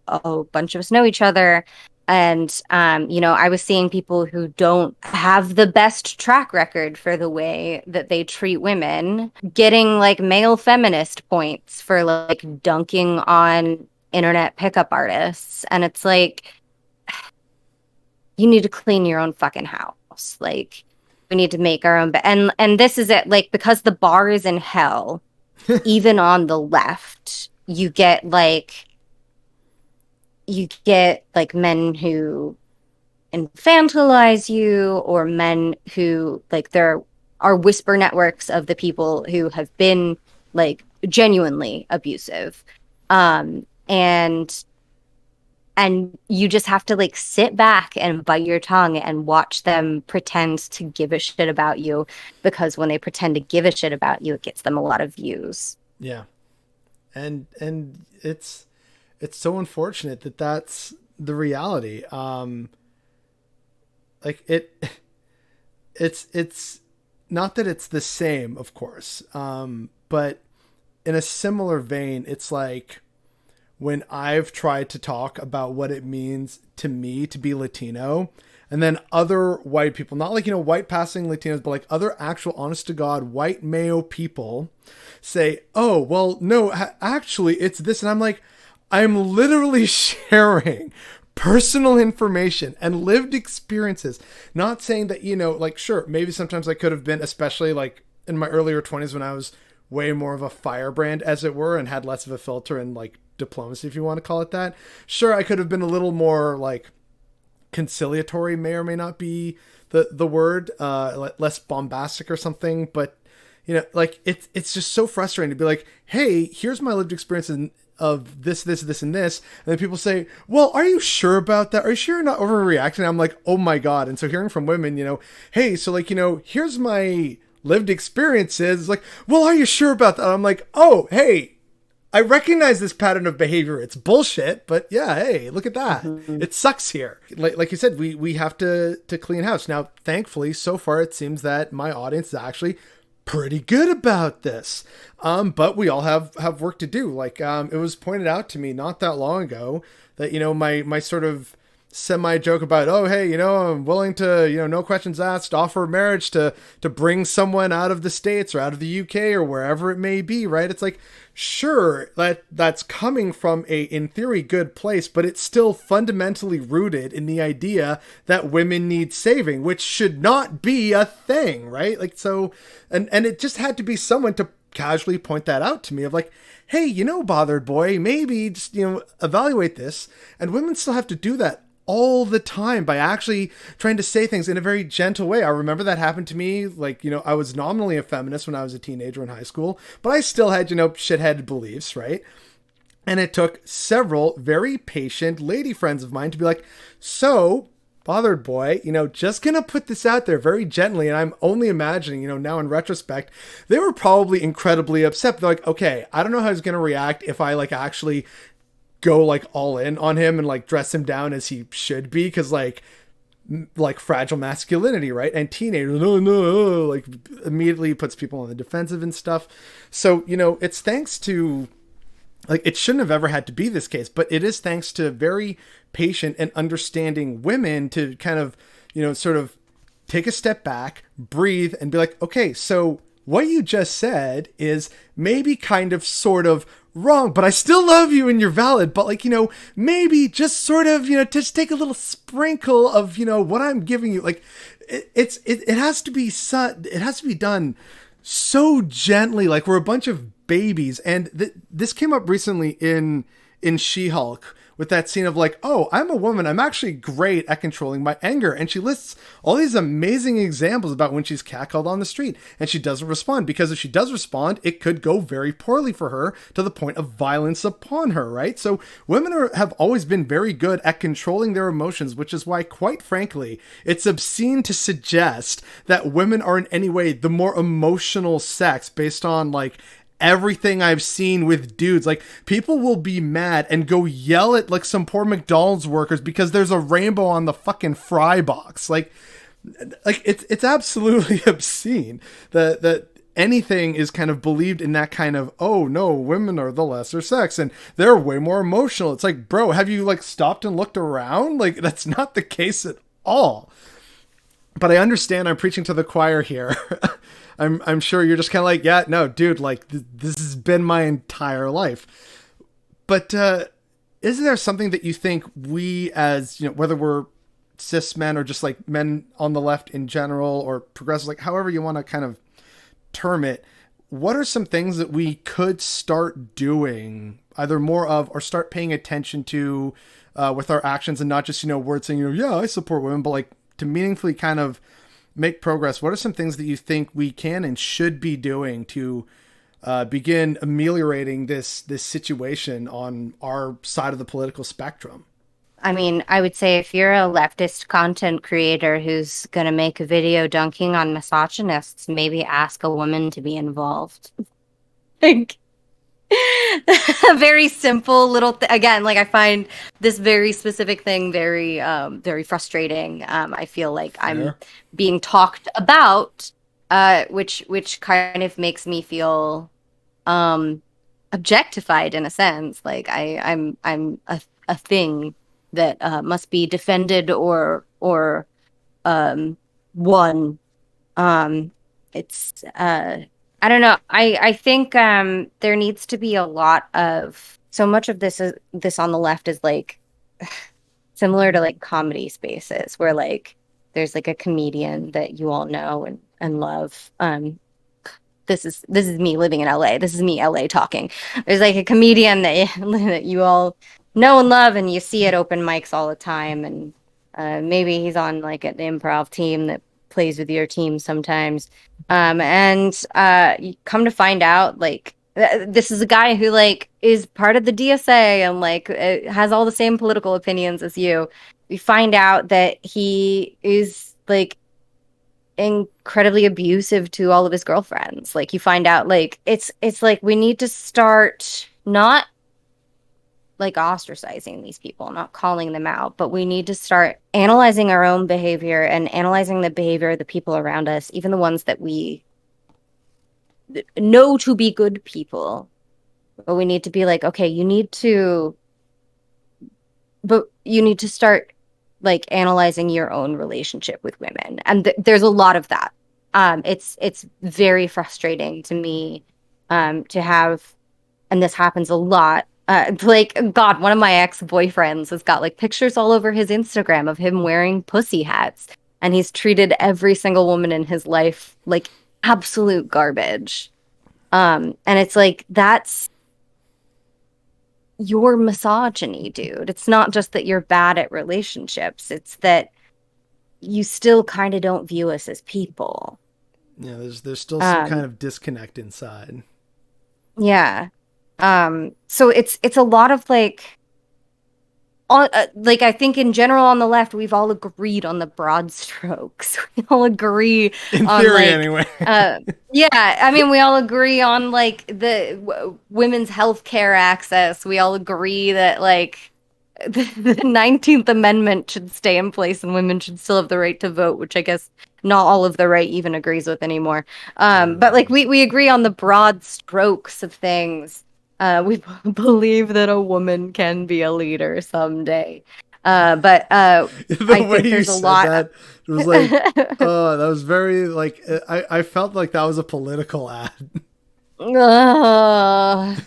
a bunch of us know each other. And I was seeing people who don't have the best track record for the way that they treat women, getting like male feminist points for like dunking on internet pickup artists. And it's like you need to clean your own fucking house. Like we need to make our own and this is it, like because the bar is in hell, even on the left, you get like men who infantilize you or men who like there are whisper networks of the people who have been like genuinely abusive. And you just have to like sit back and bite your tongue and watch them pretend to give a shit about you because when they pretend to give a shit about you, it gets them a lot of views. Yeah. And it's so unfortunate that that's the reality. Like it's not that it's the same, of course. But in a similar vein, it's like when I've tried to talk about what it means to me to be Latino, and then other white people, not like, white passing Latinos, but like other actual honest to God white Mayo people say, oh, well, no, actually it's this. And I'm like, I'm literally sharing personal information and lived experiences. Not saying that, like, sure, maybe sometimes I could have been, especially like in my earlier 20s when I was way more of a firebrand, as it were, and had less of a filter and like diplomacy, if you want to call it that. Sure, I could have been a little more like conciliatory, may or may not be the word, less bombastic or something. But like it's just so frustrating to be like, hey, here's my lived experience of this, and this. And then people say, well, are you sure about that? Are you sure you're not overreacting? I'm like, oh my God. And so hearing from women, hey, so like, here's my lived experiences. It's like, well, are you sure about that? I'm like, oh, hey, I recognize this pattern of behavior. It's bullshit, but yeah, hey, look at that. Mhm. It sucks here. Like you said, we have to clean house. Now, thankfully, so far it seems that my audience is actually pretty good about this. But we all have work to do. Like it was pointed out to me not that long ago that my sort of semi joke about, oh hey, I'm willing to, no questions asked, offer marriage to bring someone out of the States or out of the UK or wherever it may be, right? It's like, sure, that's coming from a in theory good place, but it's still fundamentally rooted in the idea that women need saving, which should not be a thing, right? Like, so, and it just had to be someone to casually point that out to me of like, hey, bothered boy, maybe just evaluate this. And women still have to do that all the time by actually trying to say things in a very gentle way. I remember that happened to me. Like, I was nominally a feminist when I was a teenager in high school, but I still had, shitheaded beliefs, right? And it took several very patient lady friends of mine to be like, so, bothered boy, just gonna put this out there very gently. And I'm only imagining, now in retrospect, they were probably incredibly upset. They're like, okay, I don't know how he's gonna react if I like actually go like all in on him and like dress him down as he should be, because like fragile masculinity, right? And teenagers, no, like immediately puts people on the defensive and stuff. So it's thanks to, like, it shouldn't have ever had to be this case, but it is thanks to very patient and understanding women to kind of sort of take a step back, breathe, and be like, okay, so what you just said is maybe kind of sort of wrong, but I still love you and you're valid. But like, maybe just sort of, just take a little sprinkle of, what I'm giving you. Like it has to be, it has to be done so gently. Like we're a bunch of babies. And this came up recently in She-Hulk, with that scene of like, oh, I'm a woman, I'm actually great at controlling my anger. And she lists all these amazing examples about when she's catcalled on the street and she doesn't respond, because if she does respond, it could go very poorly for her to the point of violence upon her, right? So women have always been very good at controlling their emotions, which is why, quite frankly, it's obscene to suggest that women are in any way the more emotional sex based on like everything I've seen with dudes. Like, people will be mad and go yell at like some poor McDonald's workers because there's a rainbow on the fucking fry box. Like it's absolutely obscene that anything is kind of believed in that kind of, oh no, women are the lesser sex and they're way more emotional. It's like, bro, have you like stopped and looked around? Like, that's not the case at all. But I understand I'm preaching to the choir here. I'm sure you're just kind of like, yeah, no, dude, like this has been my entire life. But is there something that you think we, as whether we're cis men or just like men on the left in general, or progressive, like however you want to kind of term it, what are some things that we could start doing either more of or start paying attention to with our actions, and not just words saying yeah, I support women, but like to meaningfully kind of make progress? What are some things that you think we can and should be doing to begin ameliorating this situation on our side of the political spectrum? I mean, I would say if you're a leftist content creator who's going to make a video dunking on misogynists, maybe ask a woman to be involved. Like, a very simple little again, like I find this very specific thing very very frustrating. I feel like I'm Fair. being talked about, which kind of makes me feel objectified in a sense. Like I'm a thing that must be defended or won. It's I don't know. I think there needs to be a lot of, so much of this on the left is like similar to like comedy spaces where like there's like a comedian that you all know and love. This is me living in LA. This is me LA talking. There's like a comedian that you all know and love, and you see at open mics all the time. And maybe he's on like an improv team that plays with your team sometimes. And you come to find out, like, this is a guy who like is part of the DSA and like has all the same political opinions as you. We find out that he is like incredibly abusive to all of his girlfriends. Like you find out like it's like we need to start not like ostracizing these people, not calling them out, but we need to start analyzing our own behavior and analyzing the behavior of the people around us, even the ones that we know to be good people. But we need to be like, okay, but you need to start like analyzing your own relationship with women. And there's a lot of that. It's very frustrating to me to have, and this happens a lot. Like, God, one of my ex-boyfriends has got like pictures all over his Instagram of him wearing pussy hats, and he's treated every single woman in his life like absolute garbage. And it's like, that's your misogyny, dude. It's not just that you're bad at relationships, it's that you still kind of don't view us as people. Yeah, there's still some kind of disconnect inside. Yeah. So it's a lot of like I think in general on the left we've all agreed on the broad strokes. We all agree In on theory, like anyway. yeah, I mean we all agree on like the women's health care access. We all agree that like the 19th Amendment should stay in place and women should still have the right to vote, which I guess not all of the right even agrees with anymore. But like we agree on the broad strokes of things. We believe that a woman can be a leader someday. But The I way think you there's a said lot. that, it was like, oh, that was very like I felt like that was a political ad. Like,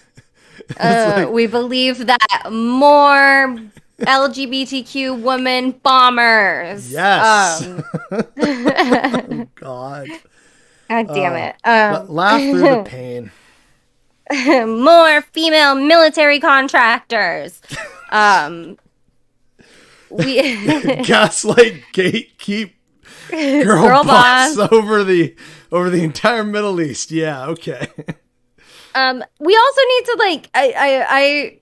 We believe that more LGBTQ women bombers. yes. Oh, God. God damn it. Laugh through the pain. More female military contractors. We Gaslight gatekeep girl boss over the entire Middle East. Yeah, okay. We also need to like I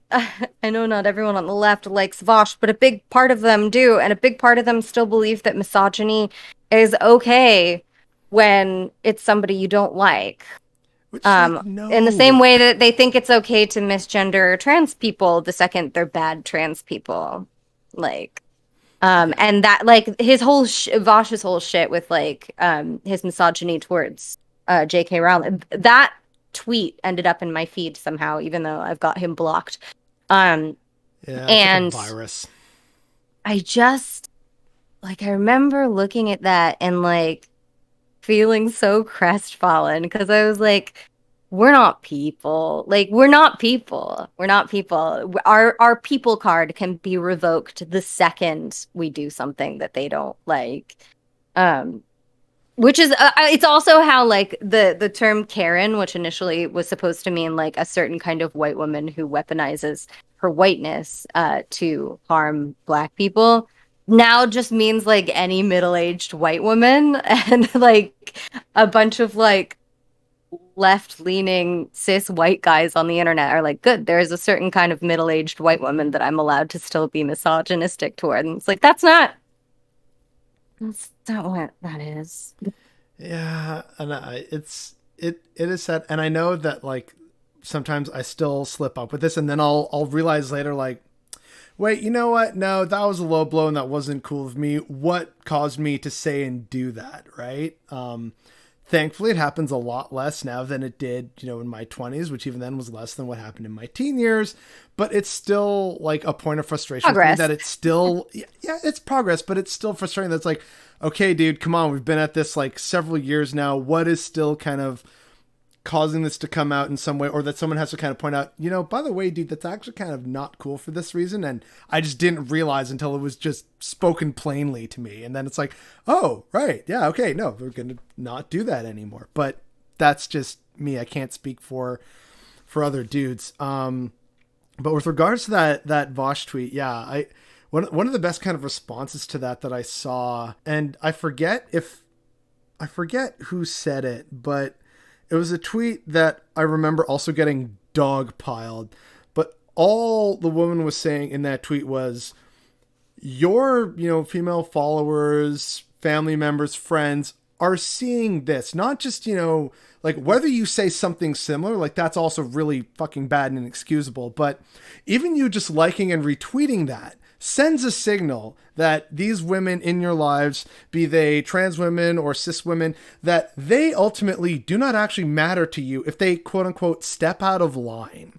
know not everyone on the left likes Vosh, but a big part of them do, and a big part of them still believe that misogyny is okay when it's somebody you don't like. Which, like, no. In the same way that they think it's okay to misgender trans people the second they're bad trans people. Like and that like his whole Vosh's whole shit with like his misogyny towards J.K. Rowling, that tweet ended up in my feed somehow, even though I've got him blocked. Yeah, and it's like a virus. I just like I remember looking at that and like feeling so crestfallen because I was like, we're not people. Like we're not people. We're not people. Our people card can be revoked the second we do something that they don't like. Which is it's also how like the term Karen, which initially was supposed to mean like a certain kind of white woman who weaponizes her whiteness to harm black people, now just means like any middle-aged white woman. And like a bunch of like left-leaning cis white guys on the internet are like, good, there's a certain kind of middle-aged white woman that I'm allowed to still be misogynistic toward. And it's like that's not what that is. Yeah, and it is sad, and I know that like sometimes I still slip up with this, and then I'll realize later like, wait, you know what? No, that was a low blow, and that wasn't cool of me. What caused me to say and do that, right? Thankfully, it happens a lot less now than it did, in my 20s, which even then was less than what happened in my teen years. But it's still like a point of frustration for me that it's still, yeah, it's progress, but it's still frustrating. That's like, okay, dude, come on. We've been at this like several years now. What is still kind of causing this to come out in some way, or that someone has to kind of point out, by the way, dude, that's actually kind of not cool for this reason. And I just didn't realize until it was just spoken plainly to me. And then it's like, oh, right. Yeah. Okay. No, we're going to not do that anymore. But that's just me. I can't speak for other dudes. But with regards to that Vosh tweet, one of the best kind of responses to that I saw, and I forget if I forget who said it, but it was a tweet that I remember also getting dogpiled. But all the woman was saying in that tweet was, your, female followers, family members, friends are seeing this. Not just, like whether you say something similar, like that's also really fucking bad and inexcusable. But even you just liking and retweeting that sends a signal that these women in your lives, be they trans women or cis women, that they ultimately do not actually matter to you if they quote unquote step out of line.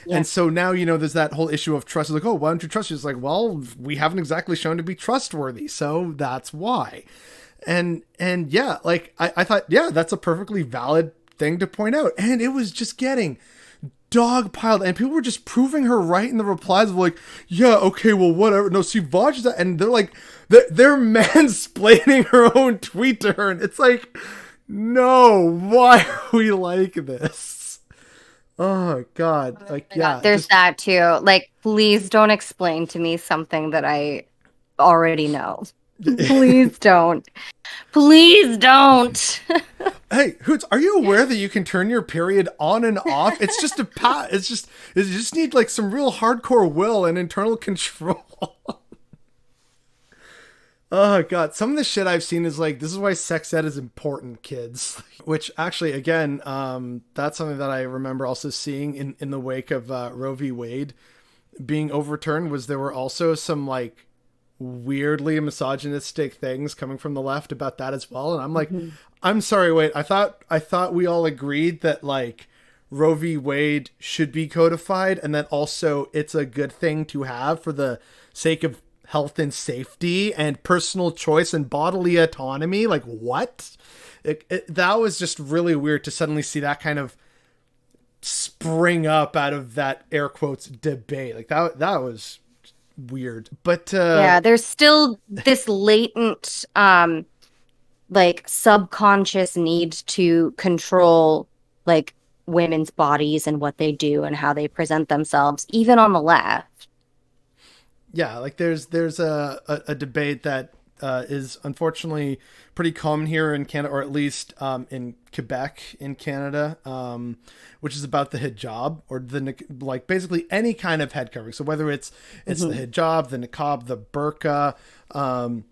Yeah. And so now, there's that whole issue of trust. It's like, oh, why don't you trust? It's like, well, we haven't exactly shown to be trustworthy. So that's why. And yeah, like I thought, yeah, that's a perfectly valid thing to point out. And it was just getting dogpiled, and people were just proving her right in the replies of like, yeah, okay, well, whatever. No, she watches that, and they're like, they're mansplaining her own tweet to her, and it's like, no, why are we like this? Oh God, like, yeah. There's that too. Like, please don't explain to me something that I already know. Please don't. Please don't. Hey, Hoots, are you aware that you can turn your period on and off? It's just you just need like some real hardcore will and internal control. Oh God, some of the shit I've seen is like, this is why sex ed is important, kids. Which actually, again, that's something that I remember also seeing in the wake of Roe v. Wade being overturned, was there were also some like weirdly misogynistic things coming from the left about that as well. And I'm like, I'm sorry, wait, I thought we all agreed that like Roe v. Wade should be codified, and that also it's a good thing to have for the sake of health and safety and personal choice and bodily autonomy. Like, what? That was just really weird to suddenly see that kind of spring up out of that air quotes debate. Like that was weird. But yeah, there's still this latent like subconscious need to control like women's bodies and what they do and how they present themselves, even on the left. Yeah, like there's a debate that is unfortunately pretty common here in Canada, or at least in Quebec in Canada, which is about the hijab, or the like basically any kind of head covering. So whether it's the hijab, the niqab, the burqa, and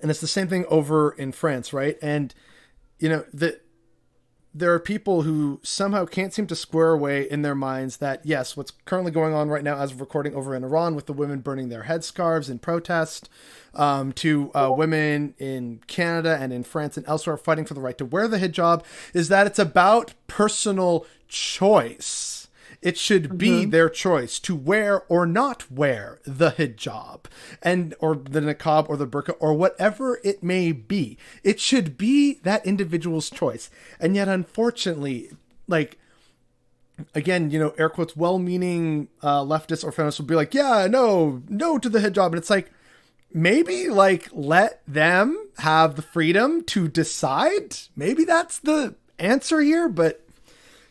it's the same thing over in France, right? And there are people who somehow can't seem to square away in their minds that, yes, what's currently going on right now as of recording over in Iran with the women burning their headscarves in protest, to women in Canada and in France and elsewhere fighting for the right to wear the hijab, is that it's about personal choice. It should be their choice to wear or not wear the hijab or the niqab or the burqa or whatever it may be. It should be that individual's choice. And yet, unfortunately, like, again, air quotes, well-meaning leftists or feminists will be like, yeah, no to the hijab. And it's like, maybe like let them have the freedom to decide. Maybe that's the answer here, but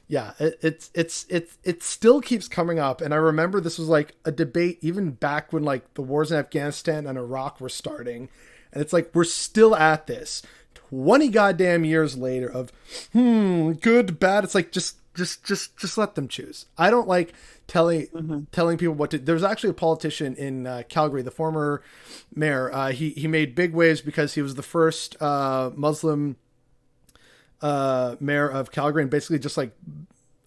yeah, it still keeps coming up. And I remember this was like a debate even back when like the wars in Afghanistan and Iraq were starting. And it's like, we're still at this 20 goddamn years later of, good, bad. It's like, just let them choose. I don't like telling people what to. There's actually a politician in Calgary, the former mayor. He made big waves because he was the first Muslim mayor of Calgary, and basically just like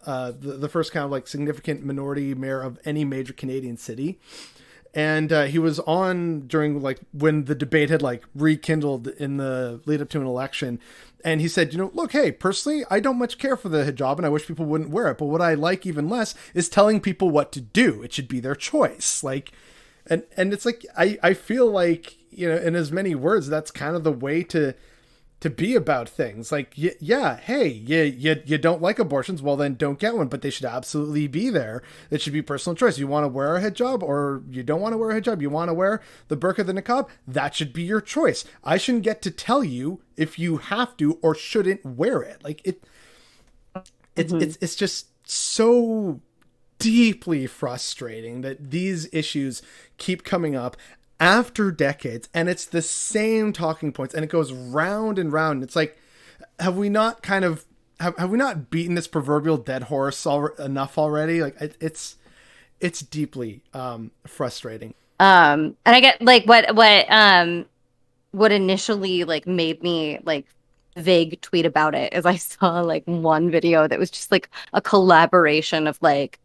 the first kind of like significant minority mayor of any major Canadian city. And he was on during like when the debate had like rekindled in the lead up to an election. And he said, look, hey, personally, I don't much care for the hijab and I wish people wouldn't wear it. But what I like even less is telling people what to do. It should be their choice. Like, and it's like, I feel like, in as many words, that's kind of the way to be about things. Like, yeah, hey, you don't like abortions, well then don't get one, but they should absolutely be there. It should be personal choice. You want to wear a hijab or you don't want to wear a hijab, you want to wear the burqa, the niqab, that should be your choice. I shouldn't get to tell you if you have to or shouldn't wear it. Like it's just so deeply frustrating that these issues keep coming up after decades, and it's the same talking points, and it goes round and round. It's like, have we not kind of have we not beaten this proverbial dead horse enough already? Like it's deeply frustrating. And I get like what initially like made me like vague tweet about it is I saw like one video that was just like a collaboration of like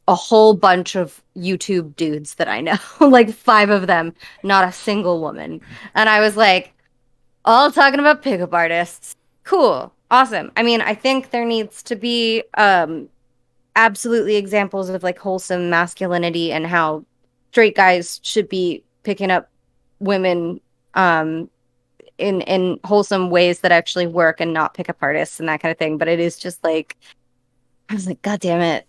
a whole bunch of YouTube dudes that I know, like five of them, not a single woman. And I was like, all talking about pickup artists. Cool. Awesome. I mean, I think there needs to be absolutely examples of like wholesome masculinity and how straight guys should be picking up women in wholesome ways that actually work and not pickup artists and that kind of thing. But it is just like I was like, God damn it.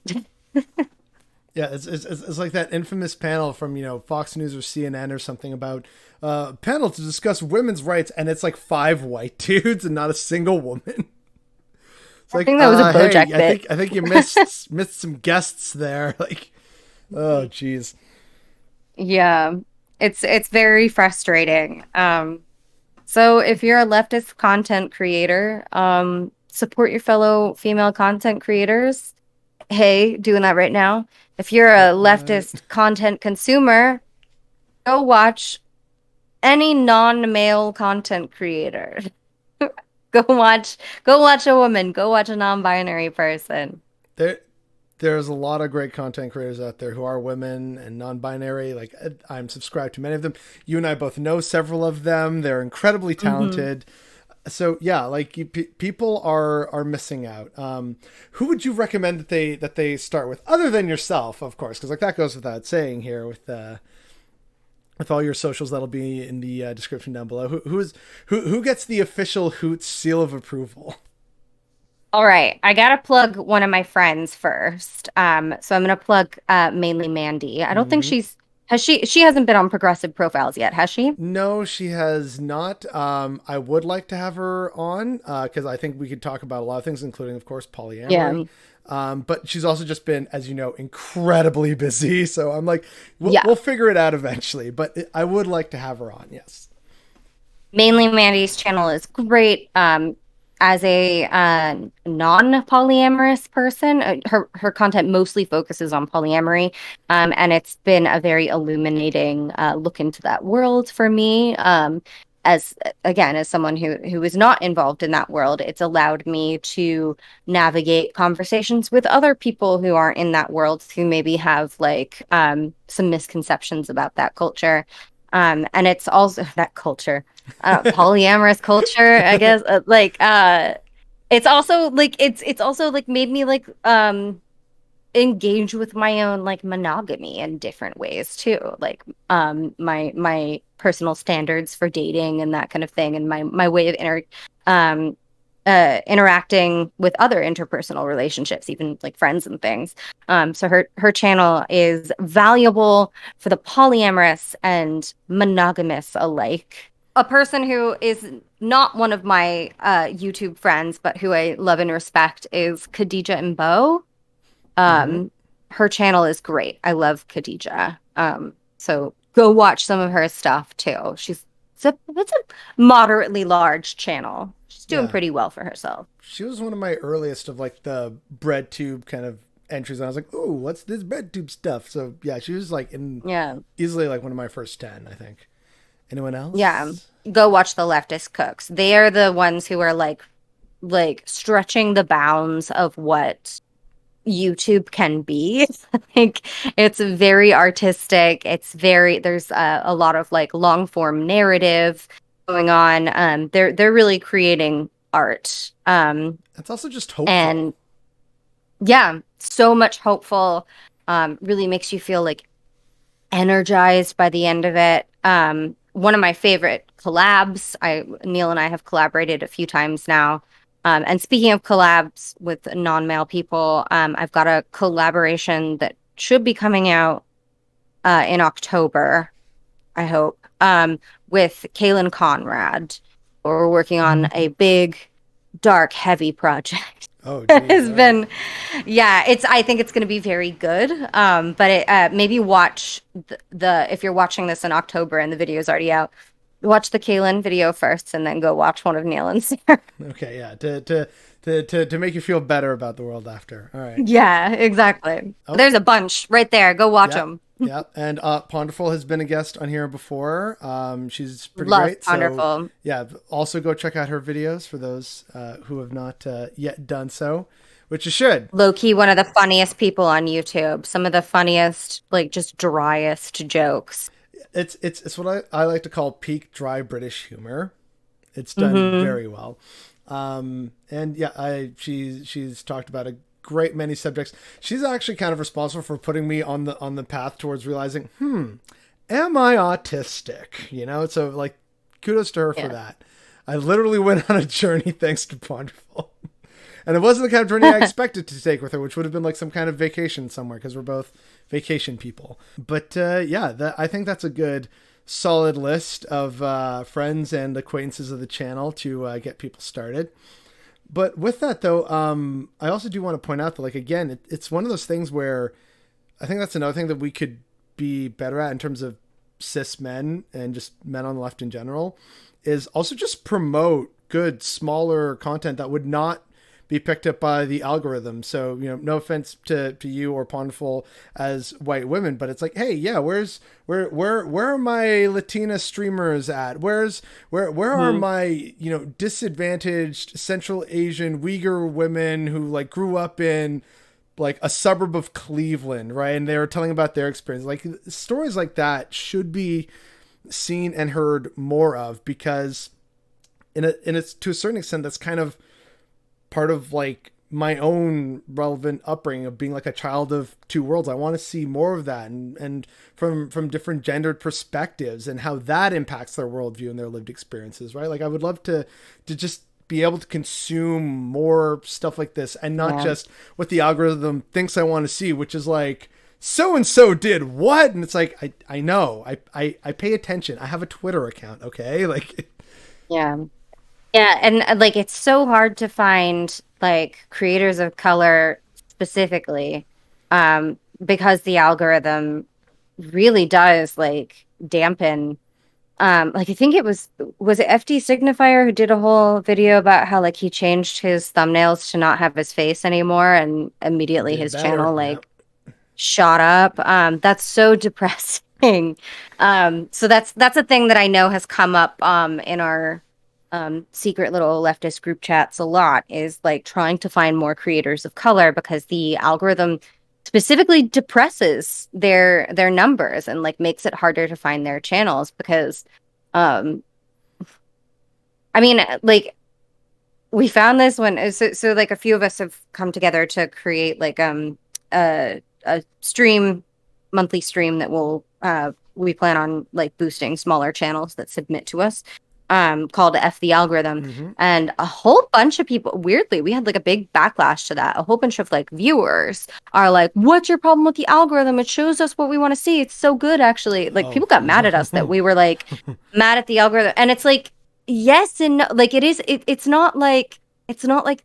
Yeah, it's like that infamous panel from Fox News or CNN or something about panel to discuss women's rights, and it's like five white dudes and not a single woman. It's I like, think that was a hey, BoJack bit. I think you missed some guests there. Like, oh, geez. Yeah. It's very frustrating. So if you're a leftist content creator, support your fellow female content creators. Hey, doing that right now. If you're a leftist content consumer, go watch any non-male content creator. Go watch a woman, go watch a non-binary person. There, there's a lot of great content creators out there who are women and non-binary. Like I'm subscribed to many of them. You and I both know several of them. They're incredibly Hmm. talented. So yeah, like people are missing out. Who would you recommend that they start with, other than yourself, of course, because like that goes without saying here with all your socials that'll be in the description down below. Who gets the official Hoots seal of approval? All right, I gotta plug one of my friends first. So I'm gonna plug mainly Mandy. I don't think Mm-hmm. she hasn't been on Progressive Profiles yet, has she? No, she has not. I would like to have her on because I think we could talk about a lot of things, including, of course, polyamory. Yeah. But she's also just been, as you know, incredibly busy. So I'm like, Yeah. we'll figure it out eventually. But I would like to have her on. Yes. Mainly Mandy's channel is great. As a non-polyamorous person, her content mostly focuses on polyamory, and it's been a very illuminating look into that world for me. As again, as someone who is not involved in that world, it's allowed me to navigate conversations with other people who aren't in that world, who maybe have like some misconceptions about that culture. And it's also that culture polyamorous culture, I guess. It's also like made me like engage with my own like monogamy in different ways too. Like my personal standards for dating and that kind of thing, and my way of um interacting with other interpersonal relationships, even like friends and things. So her channel is valuable for the polyamorous and monogamous alike. A person who is not one of my YouTube friends, but who I love and respect is Khadija and Bo. Mm-hmm. Um, Her channel is great. I love Khadija. So go watch some of her stuff too. It's a moderately large channel. She's doing Yeah. pretty well for herself. She was one of my earliest of like the bread tube kind of entries. And I was like, oh, what's this bread tube stuff? So yeah, she was like in Yeah. easily like one of my first 10, I think. Anyone Yeah. else? Go watch the leftist cooks. They are the ones who are like stretching the bounds of what YouTube can be. Like it's very artistic. It's very there's a lot of like long form narrative going on. They're really creating art. It's also just hopeful. And yeah, so much hopeful. Really makes you feel like energized by the end of it. One of my favorite collabs. I Neil and I have collaborated a few times now. And speaking of collabs with non-male people, I've got a collaboration that should be coming out in October, I hope, with Kaylin Conrad. We're working on a big, dark, heavy project. Oh, geez. has All right. been, yeah, I think it's going to be very good. But maybe watch if you're watching this in October and the video is already out, watch the Kaylin video first and then go watch one of Neil and Sarah. Okay, yeah. To make you feel better about the world after. All right. Yeah, exactly. Oh, There's a bunch right there. Go watch yeah. them. Yeah. And Ponderful has been a guest on here before. She's pretty Love great. So Wonderful. yeah, also go check out her videos for those who have not yet done so, which you should. Low key, one of the funniest people on YouTube. Some of the funniest, like just driest jokes. It's what I like to call peak dry British humor. It's done Hmm. very well. And yeah, she's talked about a great many subjects. She's actually kind of responsible for putting me on the path towards realizing, am I autistic? You know, so like kudos to her for Yeah. that. I literally went on a journey thanks to Ponderful. And it wasn't the kind of journey I expected to take with her, which would have been like some kind of vacation somewhere because we're both vacation people. But yeah, I think that's a good, solid list of friends and acquaintances of the channel to get people started. But with that, though, I also do want to point out that, like, again, it's one of those things where I think that's another thing that we could be better at in terms of cis men and just men on the left in general is also just promote good, smaller content that would not be picked up by the algorithm. So, you know, no offense to you or Pondful as white women, but it's like, hey, yeah, where are my Latina streamers at? Where are Hmm. my, you know, disadvantaged Central Asian Uyghur women who like grew up in like a suburb of Cleveland, right? And they were telling about their experience. Like stories like that should be seen and heard more of because in a to a certain extent that's kind of part of like my own relevant upbringing of being like a child of two worlds. I want to see more of that and from different gendered perspectives and how that impacts their worldview and their lived experiences, right? Like I would love to just be able to consume more stuff like this and not Yeah. just what the algorithm thinks I want to see, which is like so and so did what? And it's like I know. I pay attention. I have a Twitter account, okay? Like Yeah. Yeah, and like it's so hard to find like creators of color specifically, because the algorithm really does like dampen. Like I think was it FD Signifier who did a whole video about how like he changed his thumbnails to not have his face anymore, and immediately did his better. channel Yeah. like shot up. That's so depressing. So that's a thing that I know has come up in our secret little leftist group chats a lot is like trying to find more creators of color because the algorithm specifically depresses their numbers and like makes it harder to find their channels because um I mean like we found this when so like a few of us have come together to create like a stream monthly stream that will we plan on like boosting smaller channels that submit to us called F the algorithm, Mm-hmm. and a whole bunch of people, weirdly we had like a big backlash to that. A whole bunch of like viewers are like, what's your problem with the algorithm? It shows us what we want to see. It's so good. Actually, like Oh. people got mad at us that we were like mad at the algorithm, and it's like yes and no. Like it's not like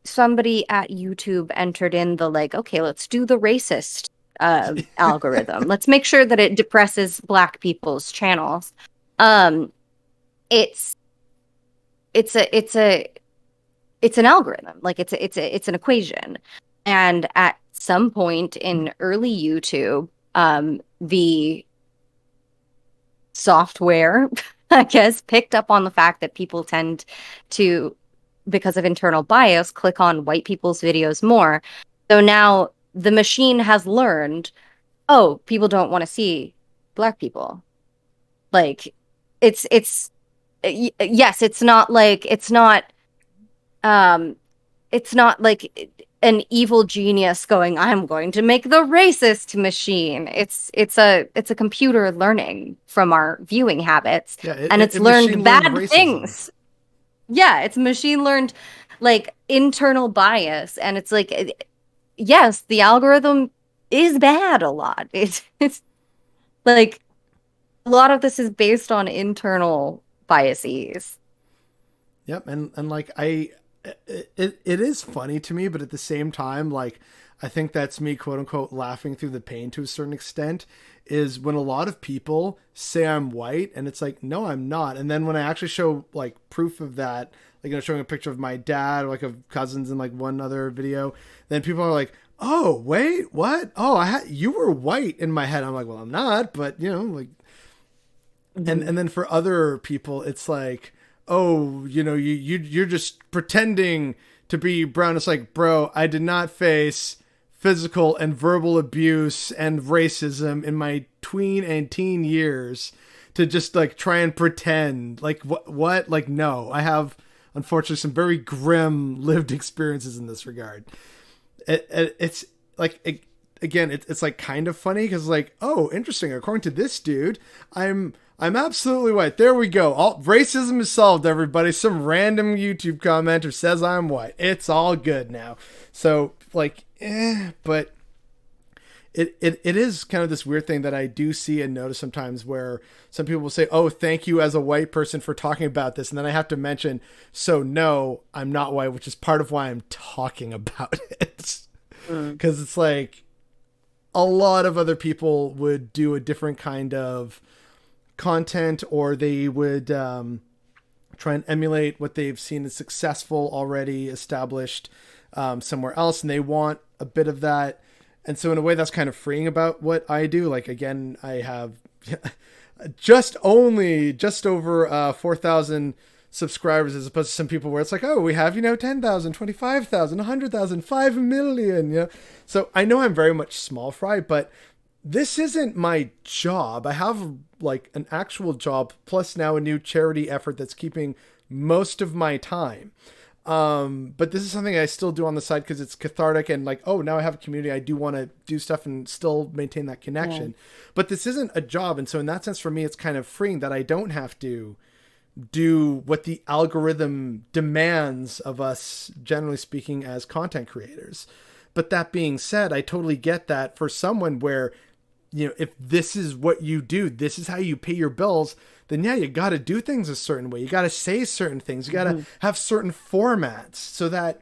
somebody at YouTube entered in the like, okay, let's do the racist algorithm. Let's make sure that it depresses black people's channels. Um, it's it's it's an algorithm. Like it's an equation. And at some point in early YouTube, the software, I guess, picked up on the fact that people tend to, because of internal bias, click on white people's videos more. So now the machine has learned, oh, people don't want to see black people. Like it's yes, um it's not like an evil genius going, I'm going to make the racist machine. It's a computer learning from our viewing habits, Yeah, and it's it learned machine learned bad racism. things. Yeah, it's machine learned like internal bias, and it's like yes, the algorithm is bad a lot. It's like a lot of this is based on internal biases. Yep, and like I it is funny to me, but at the same time, like, I think that's me, quote unquote, laughing through the pain to a certain extent, is when a lot of people say I'm white and it's like, no, I'm not. And then when I actually show like proof of that, like, showing a picture of my dad, or like of cousins in like one other video, then people are like, oh, wait, what? Oh, you were white in my head. I'm like, well, I'm not, but like, and then for other people, it's like, oh, you're just pretending to be brown. It's like, bro, I did not face physical and verbal abuse and racism in my tween and teen years to just like try and pretend. Like, what? Like, no, I have unfortunately some very grim lived experiences in this regard. It's like, again, it's like kind of funny because like, oh, interesting. According to this dude, I'm absolutely white. There we go. All racism is solved, everybody. Some random YouTube commenter says I'm white. It's all good now. So like, but it is kind of this weird thing that I do see and notice sometimes, where some people will say, oh, thank you as a white person for talking about this. And then I have to mention, so no, I'm not white, which is part of why I'm talking about it. Because it's like a lot of other people would do a different kind of content, or they would try and emulate what they've seen as successful, already established somewhere else, and they want a bit of that. And so in a way, that's kind of freeing about what I do. Like, again, I have just over 4,000 subscribers, as opposed to some people where it's like, oh, we have 10,000, 25,000, 100,000, 5 million. So I know I'm very much small fry, but this isn't my job. I have like an actual job, plus now a new charity effort that's keeping most of my time. But this is something I still do on the side because it's cathartic, and like, oh, now I have a community. I do want to do stuff and still maintain that connection. Yeah. But this isn't a job. And so in that sense, for me, it's kind of freeing that I don't have to do what the algorithm demands of us, generally speaking, as content creators. But that being said, I totally get that for someone where, if this is what you do, this is how you pay your bills, then yeah, you got to do things a certain way. You got to say certain things. You got to have certain formats so that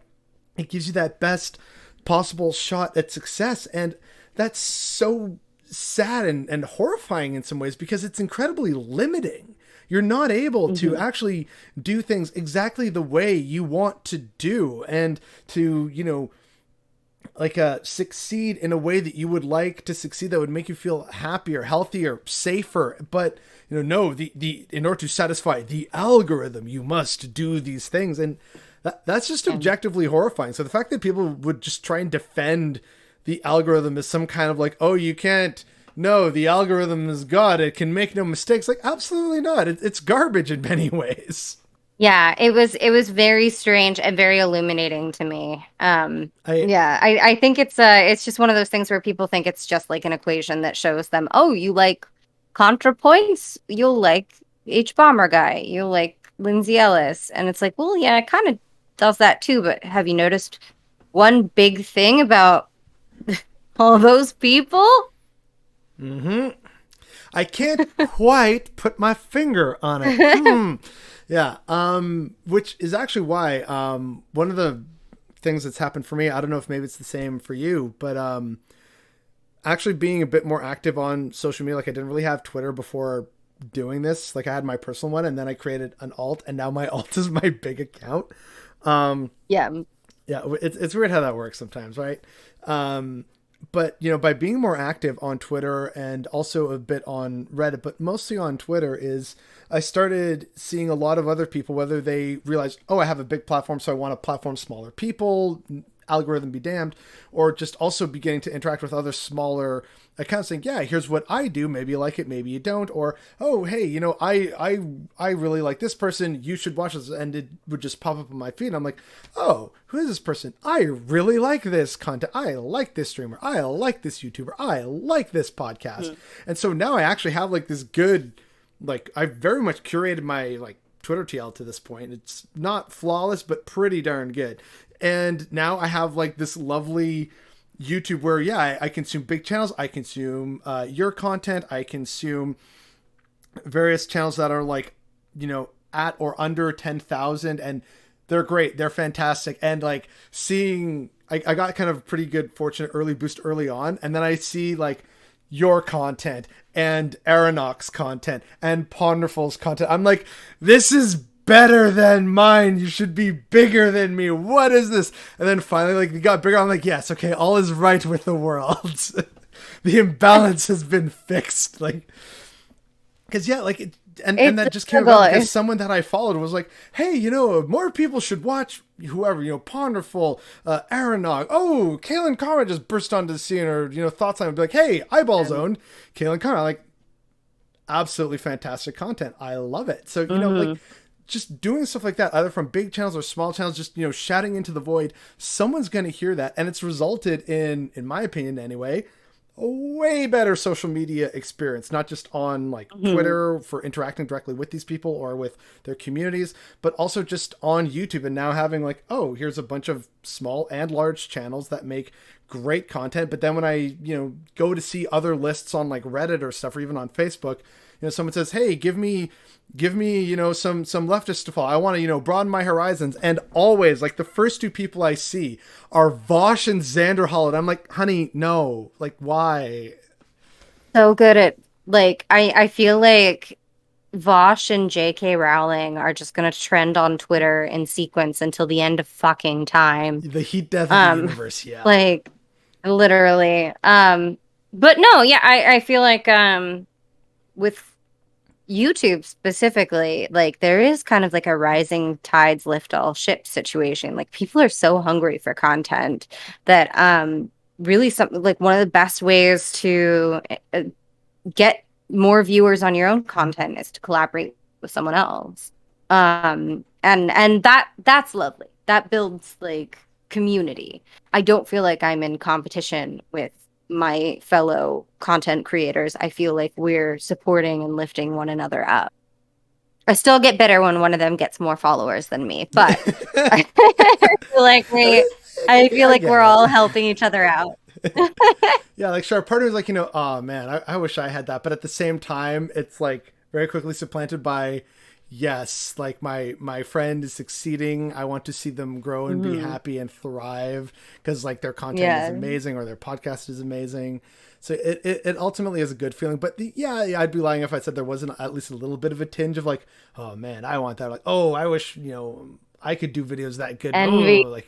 it gives you that best possible shot at success. And that's so sad and horrifying in some ways, because it's incredibly limiting. You're not able to actually do things exactly the way you want to do, and to, succeed in a way that you would like to succeed, that would make you feel happier, healthier, safer. But no, in order to satisfy the algorithm, you must do these things, and that's just objectively horrifying. So the fact that people would just try and defend the algorithm as some kind of like, oh, you can't. No, the algorithm is God. It can make no mistakes. Like, absolutely not. It's garbage in many ways. Yeah, it was very strange and very illuminating to me. I think it's just one of those things where people think it's just like an equation that shows them, oh, you like ContraPoints, you'll like H-Bomber Guy, you'll like Lindsay Ellis, and it's like, well, yeah, it kind of does that too. But have you noticed one big thing about all those people? I can't quite put my finger on it. Yeah. Which is actually why, one of the things that's happened for me, I don't know if maybe it's the same for you, but, actually being a bit more active on social media. Like, I didn't really have Twitter before doing this. Like, I had my personal one, and then I created an alt, and now my alt is my big account. Yeah, it's weird how that works sometimes, right? But, by being more active on Twitter and also a bit on Reddit, but mostly on Twitter, is I started seeing a lot of other people, whether they realize, oh, I have a big platform, so I want to platform smaller people, algorithm be damned, or just also beginning to interact with other smaller accounts saying, yeah, here's what I do. Maybe you like it, maybe you don't. Or, oh, hey, I really like this person. You should watch this. And it would just pop up on my feed. I'm like, oh, who is this person? I really like this content. I like this streamer. I like this YouTuber. I like this podcast. And so now I actually have like this good, like, I've very much curated my like Twitter TL to this point. It's not flawless, but pretty darn good. And now I have like this lovely YouTube where, yeah, I consume big channels. I consume your content. I consume various channels that are like, at or under 10,000. And They're great. They're fantastic. And like seeing, I got kind of pretty good fortunate early boost early on. And then I see like your content and Aronok's content and Ponderful's content. I'm like, this is better than mine. You should be bigger than me. What is this? And then finally, like, it got bigger. I'm like, yes, okay, all is right with the world. The imbalance has been fixed. Like, because yeah, like, and that just came about because someone that I followed was like, hey, you know, more people should watch whoever, you know, Ponderful, Aronok. Oh, Kaylin Conrad just burst onto the scene, or, you know, thoughts on it. Be like, hey, Eyeball Zone, Kaylin Conrad. Like, absolutely fantastic content. I love it. So, you know, like, just doing stuff like that, either from big channels or small channels, just, you know, shouting into the void, someone's going to hear that. And it's resulted in my opinion anyway, a way better social media experience, not just on like Twitter for interacting directly with these people or with their communities, but also just on YouTube. And now having like, oh, here's a bunch of small and large channels that make great content. But then when I, you know, go to see other lists on like Reddit or stuff, or even on Facebook, you know, someone says, hey, give me, you know, some leftists to follow. I want to, you know, broaden my horizons. And always, like, the first two people I see are Vosh and Xander Holloway. I'm like, honey, no. Like, why? So good at, like, I feel like Vosh and J.K. Rowling are just going to trend on Twitter in sequence until the end of fucking time. The heat death of the universe, yeah. Like, literally. But no, yeah, I feel like with YouTube specifically, like there is kind of like a rising tides lift all ships situation. Like people are so hungry for content that really something like one of the best ways to get more viewers on your own content is to collaborate with someone else. And that's lovely. That builds like community. I don't feel like I'm in competition with my fellow content creators. I feel like we're supporting and lifting one another up. I still get bitter when one of them gets more followers than me, but I feel like we're all helping each other out. Yeah, like sure, part of me is like, you know, oh man, I wish I had that. But at the same time, it's like very quickly supplanted by, yes, like my friend is succeeding. I want to see them grow and be happy and thrive because like their content is amazing or their podcast is amazing. So it ultimately is a good feeling. But yeah, I'd be lying if I said there wasn't at least a little bit of a tinge of like, oh man, I want that. Like, oh, I wish, you know, I could do videos that good. Envy. Oh, like,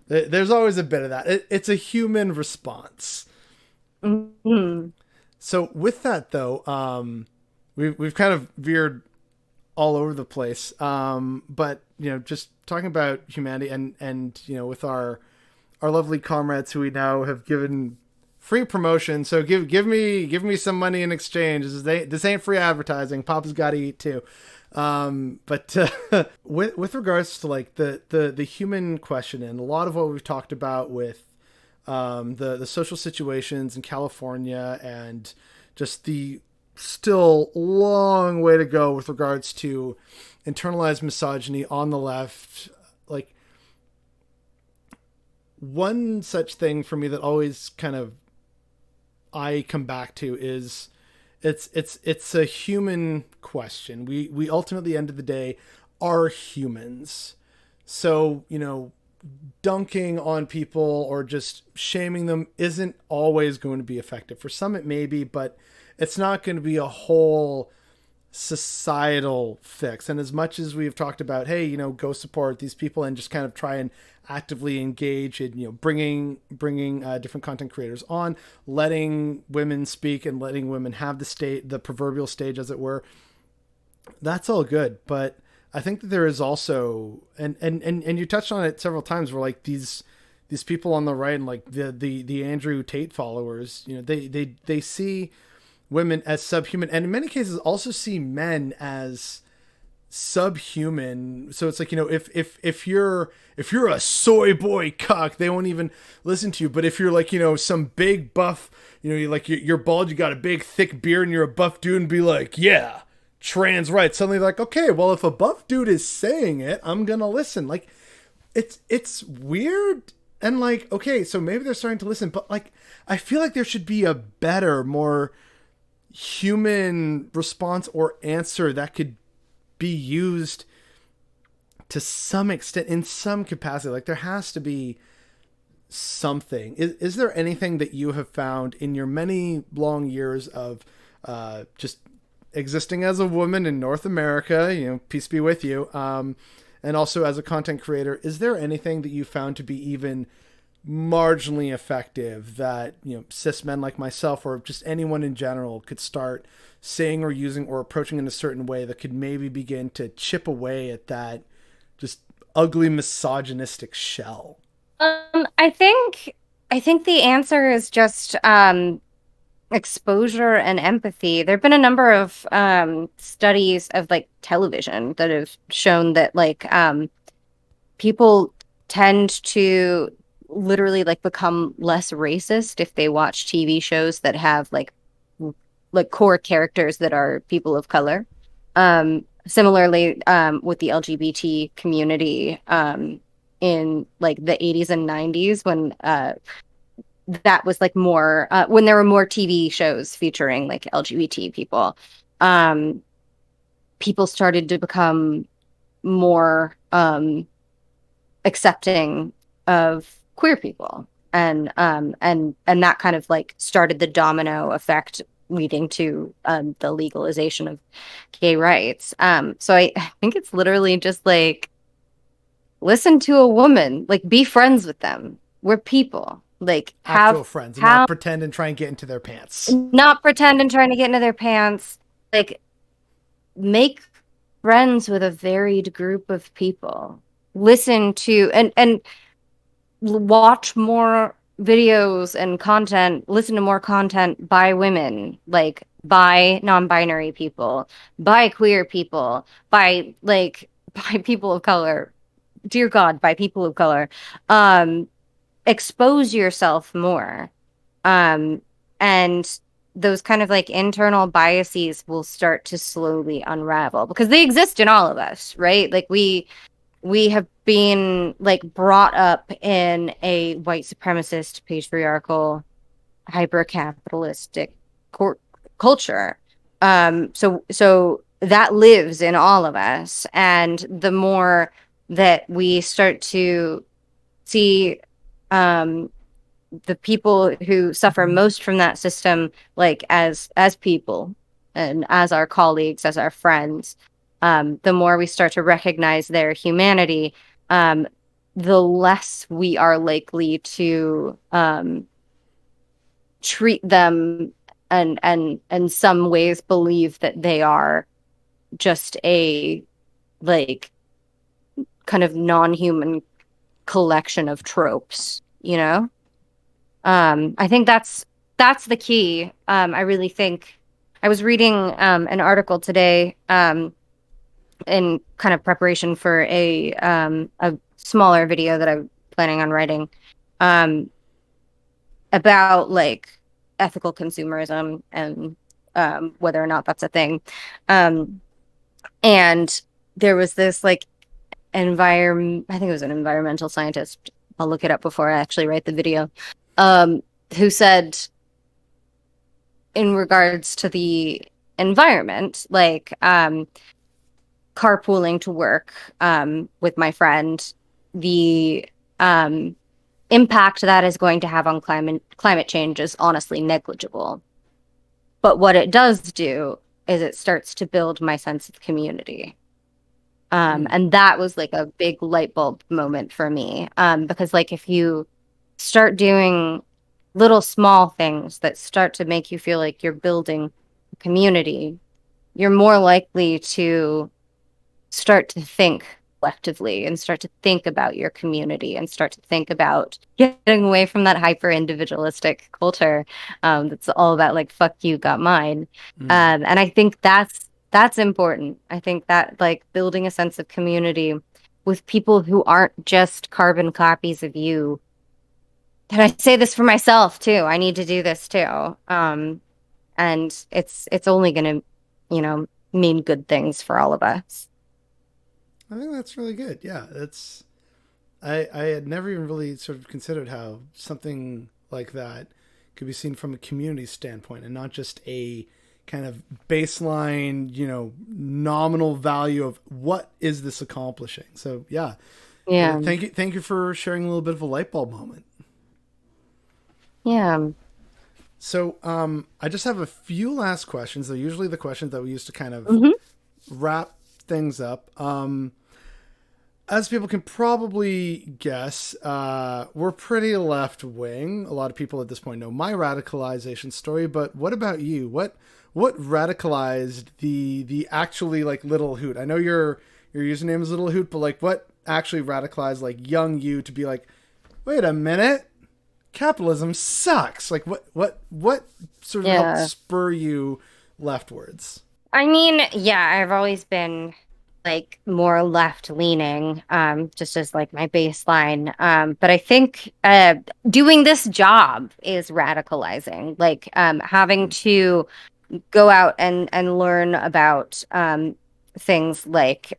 there's always a bit of that. It's a human response. So with that though, we've kind of veered all over the place. But you know, just talking about humanity and you know, with our lovely comrades who we now have given free promotion. So give me some money in exchange. This ain't free advertising. Papa's got to eat too. But with regards to like the human question and a lot of what we've talked about with the social situations in California and just the still long way to go with regards to internalized misogyny on the left. Like one such thing for me that always kind of I come back to is it's a human question. We ultimately, end of the day, are humans. So, you know, dunking on people or just shaming them isn't always going to be effective. For some it may be, but it's not going to be a whole societal fix. And as much as we've talked about, hey, you know, go support these people and just kind of try and actively engage in, you know, bringing different content creators on, letting women speak and letting women have the proverbial stage, as it were, that's all good. But I think that there is also, and you touched on it several times, where like these people on the right and like the Andrew Tate followers, you know, they see women as subhuman, and in many cases also see men as subhuman. So it's like, you know, if you're a soy boy cuck, they won't even listen to you. But if you're like, you know, some big buff, you know, you're bald, you got a big thick beard, and you're a buff dude, and be like, yeah, trans rights. Suddenly like, okay, well, if a buff dude is saying it, I'm gonna listen. Like, it's weird. And like, okay, so maybe they're starting to listen, but like, I feel like there should be a better, more human response or answer that could be used to some extent, in some capacity. Like there has to be something. Is there anything that you have found in your many long years of just existing as a woman in North America? You know, peace be with you. And also as a content creator, is there anything that you found to be even marginally effective that, you know, cis men like myself or just anyone in general could start saying or using or approaching in a certain way that could maybe begin to chip away at that just ugly misogynistic shell? I think the answer is just exposure and empathy. There have been a number of studies of like television that have shown that like people tend to literally like become less racist if they watch TV shows that have like core characters that are people of color. Similarly, with the LGBT community, in like the 80s and 90s when that was like more when there were more TV shows featuring like LGBT people, um, people started to become more accepting of queer people, and that kind of like started the domino effect leading to the legalization of gay rights. So I think it's literally just like listen to a woman, like be friends with them. We're people. Like Actual have friends and not have pretend and try and get into their pants. not pretend and trying to get into their pants. Like make friends with a varied group of people. Listen to and watch more videos and content, listen to more content by women, like by non-binary people, by queer people, by like by people of color. Dear God, by people of color. Um, expose yourself more. Um, and those kind of like internal biases will start to slowly unravel because they exist in all of us, right? Like we have been like brought up in a white supremacist, patriarchal, hyper capitalistic culture. So that lives in all of us, and the more that we start to see um, the people who suffer most from that system, like as people and as our colleagues, as our friends, the more we start to recognize their humanity, um, the less we are likely to treat them and in some ways believe that they are just a like kind of non-human collection of tropes, you know? I think that's the key. I really think I was reading an article today in kind of preparation for a smaller video that I'm planning on writing um, about like ethical consumerism and whether or not that's a thing. Um, and there was this like environment, I think it was an environmental scientist. I'll look it up before I actually write the video. Um, who said in regards to the environment, like carpooling to work with my friend, the impact that is going to have on climate change is honestly negligible. But what it does do is it starts to build my sense of community. Mm. And that was like a big light bulb moment for me. Because like if you start doing little small things that start to make you feel like you're building a community, you're more likely to start to think collectively and start to think about your community and start to think about getting away from that hyper individualistic culture that's all about like fuck you got mine. Mm. And I think that's important. I think that like building a sense of community with people who aren't just carbon copies of you. And I say this for myself too. I need to do this too. And it's only going to, you know, mean good things for all of us. I think that's really good. Yeah, that's I had never even really sort of considered how something like that could be seen from a community standpoint and not just a kind of baseline, nominal value of what is this accomplishing. So yeah. Yeah. Thank you for sharing a little bit of a light bulb moment. Yeah. So I just have a few last questions. They're usually the questions that we use to kind of Mm-hmm. wrap things up. As people can probably guess, we're pretty left wing. A lot of people at this point know my radicalization story, but what about you? What radicalized the actually like Little Hoot? I know your username is Little Hoot, but like what actually radicalized like young you to be like, wait a minute, capitalism sucks. Like what sort of helped spur you leftwards? I mean, yeah, I've always been like more left leaning, just as like my baseline. But I think doing this job is radicalizing, like having to go out and learn about things like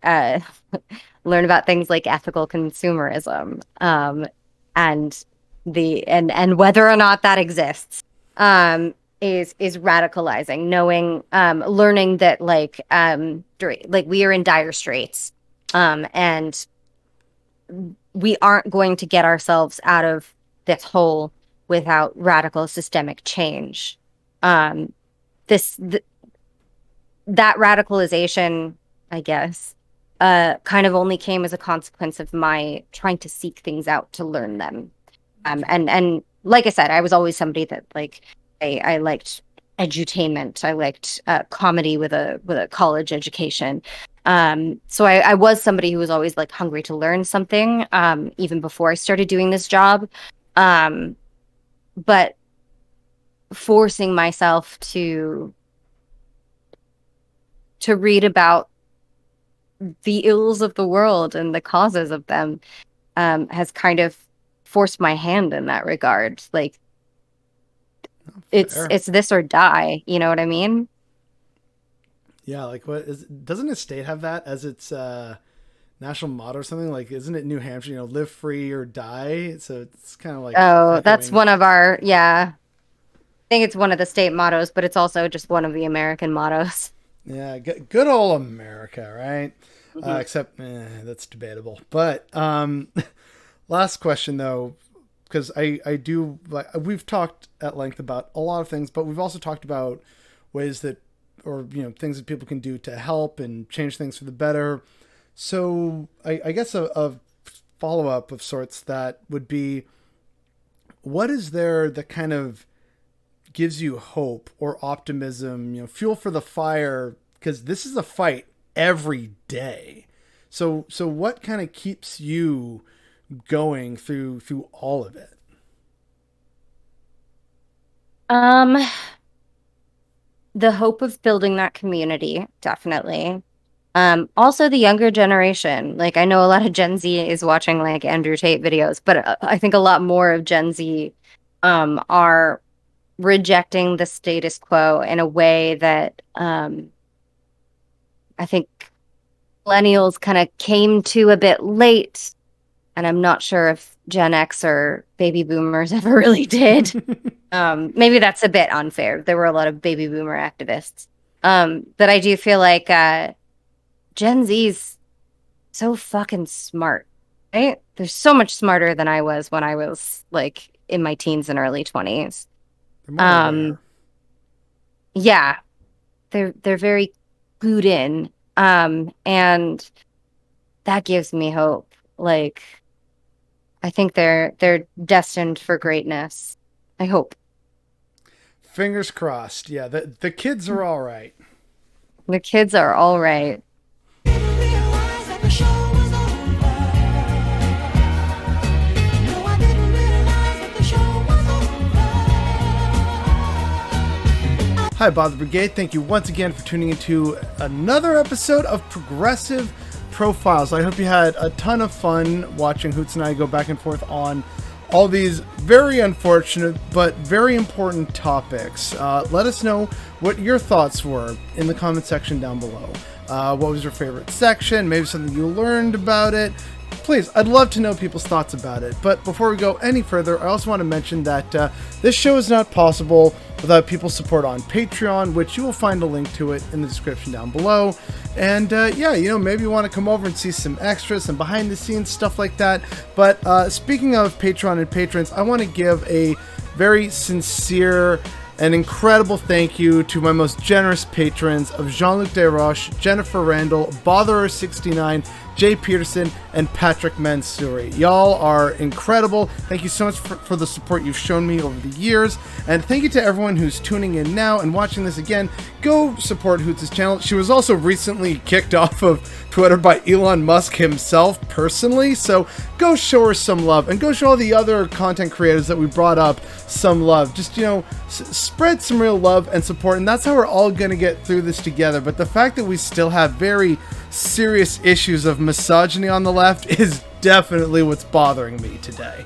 learn about things like ethical consumerism, and and whether or not that exists. Is radicalizing, knowing learning that like we are in dire straits, and we aren't going to get ourselves out of this hole without radical systemic change. This that radicalization, I guess, kind of only came as a consequence of my trying to seek things out to learn them. And like I said, I was always somebody that like I liked edutainment. I liked comedy with a college education. So I was somebody who was always like hungry to learn something, even before I started doing this job. But forcing myself to read about the ills of the world and the causes of them has kind of forced my hand in that regard. Like it's this or die, you know what I mean? Yeah, like doesn't a state have that as its national motto or something? Like isn't it New Hampshire, live free or die? So it's kind of like that's one of our, yeah. I think it's one of the state mottos, but it's also just one of the American mottos. Yeah, good old America, right? Mm-hmm. Except that's debatable. But last question though, because I do like we've talked at length about a lot of things, but we've also talked about ways that, or things that people can do to help and change things for the better. So I guess a follow up of sorts that would be, what is there that kind of gives you hope or optimism, fuel for the fire? Because this is a fight every day. So what kind of keeps you going through all of it? The hope of building that community, definitely. Also the younger generation. Like I know a lot of Gen Z is watching like Andrew Tate videos, but I think a lot more of Gen Z are rejecting the status quo in a way that I think millennials kind of came to a bit late, and I'm not sure if Gen X or baby boomers ever really did. Maybe that's a bit unfair. There were a lot of baby boomer activists. But I do feel like Gen Z's so fucking smart, right? They're so much smarter than I was when I was like in my teens and early 20s. Yeah, they're very clued in, and that gives me hope. Like, I think they're destined for greatness. I hope. Fingers crossed. Yeah, the kids are all right. The kids are all right. Hi, Bob the Brigade. Thank you once again for tuning into another episode of Progressive Profiles. I hope you had a ton of fun watching Hoots and I go back and forth on all these very unfortunate but very important topics. Let us know what your thoughts were in the comment section down below. What was your favorite section? Maybe something you learned about it. Please, I'd love to know people's thoughts about it. But before we go any further, I also want to mention that this show is not possible without people's support on Patreon, which you will find a link to it in the description down below. And yeah, you know, maybe you want to come over and see some extras, some behind the scenes stuff like that. But speaking of Patreon and patrons, I want to give a very sincere and incredible thank you to my most generous patrons of Jean-Luc Desroches, Jennifer Randall, Botherer69, Jay Peterson, and Patrick Mansouri. Y'all are incredible. Thank you so much for the support you've shown me over the years. And thank you to everyone who's tuning in now and watching this again. Go support Hoots' channel. She was also recently kicked off of Twitter by Elon Musk himself personally. So go show her some love, and go show all the other content creators that we brought up some love. Just, you know, spread some real love and support. And that's how we're all going to get through this together. But the fact that we still have very serious issues of misogyny on the left is definitely what's bothering me today.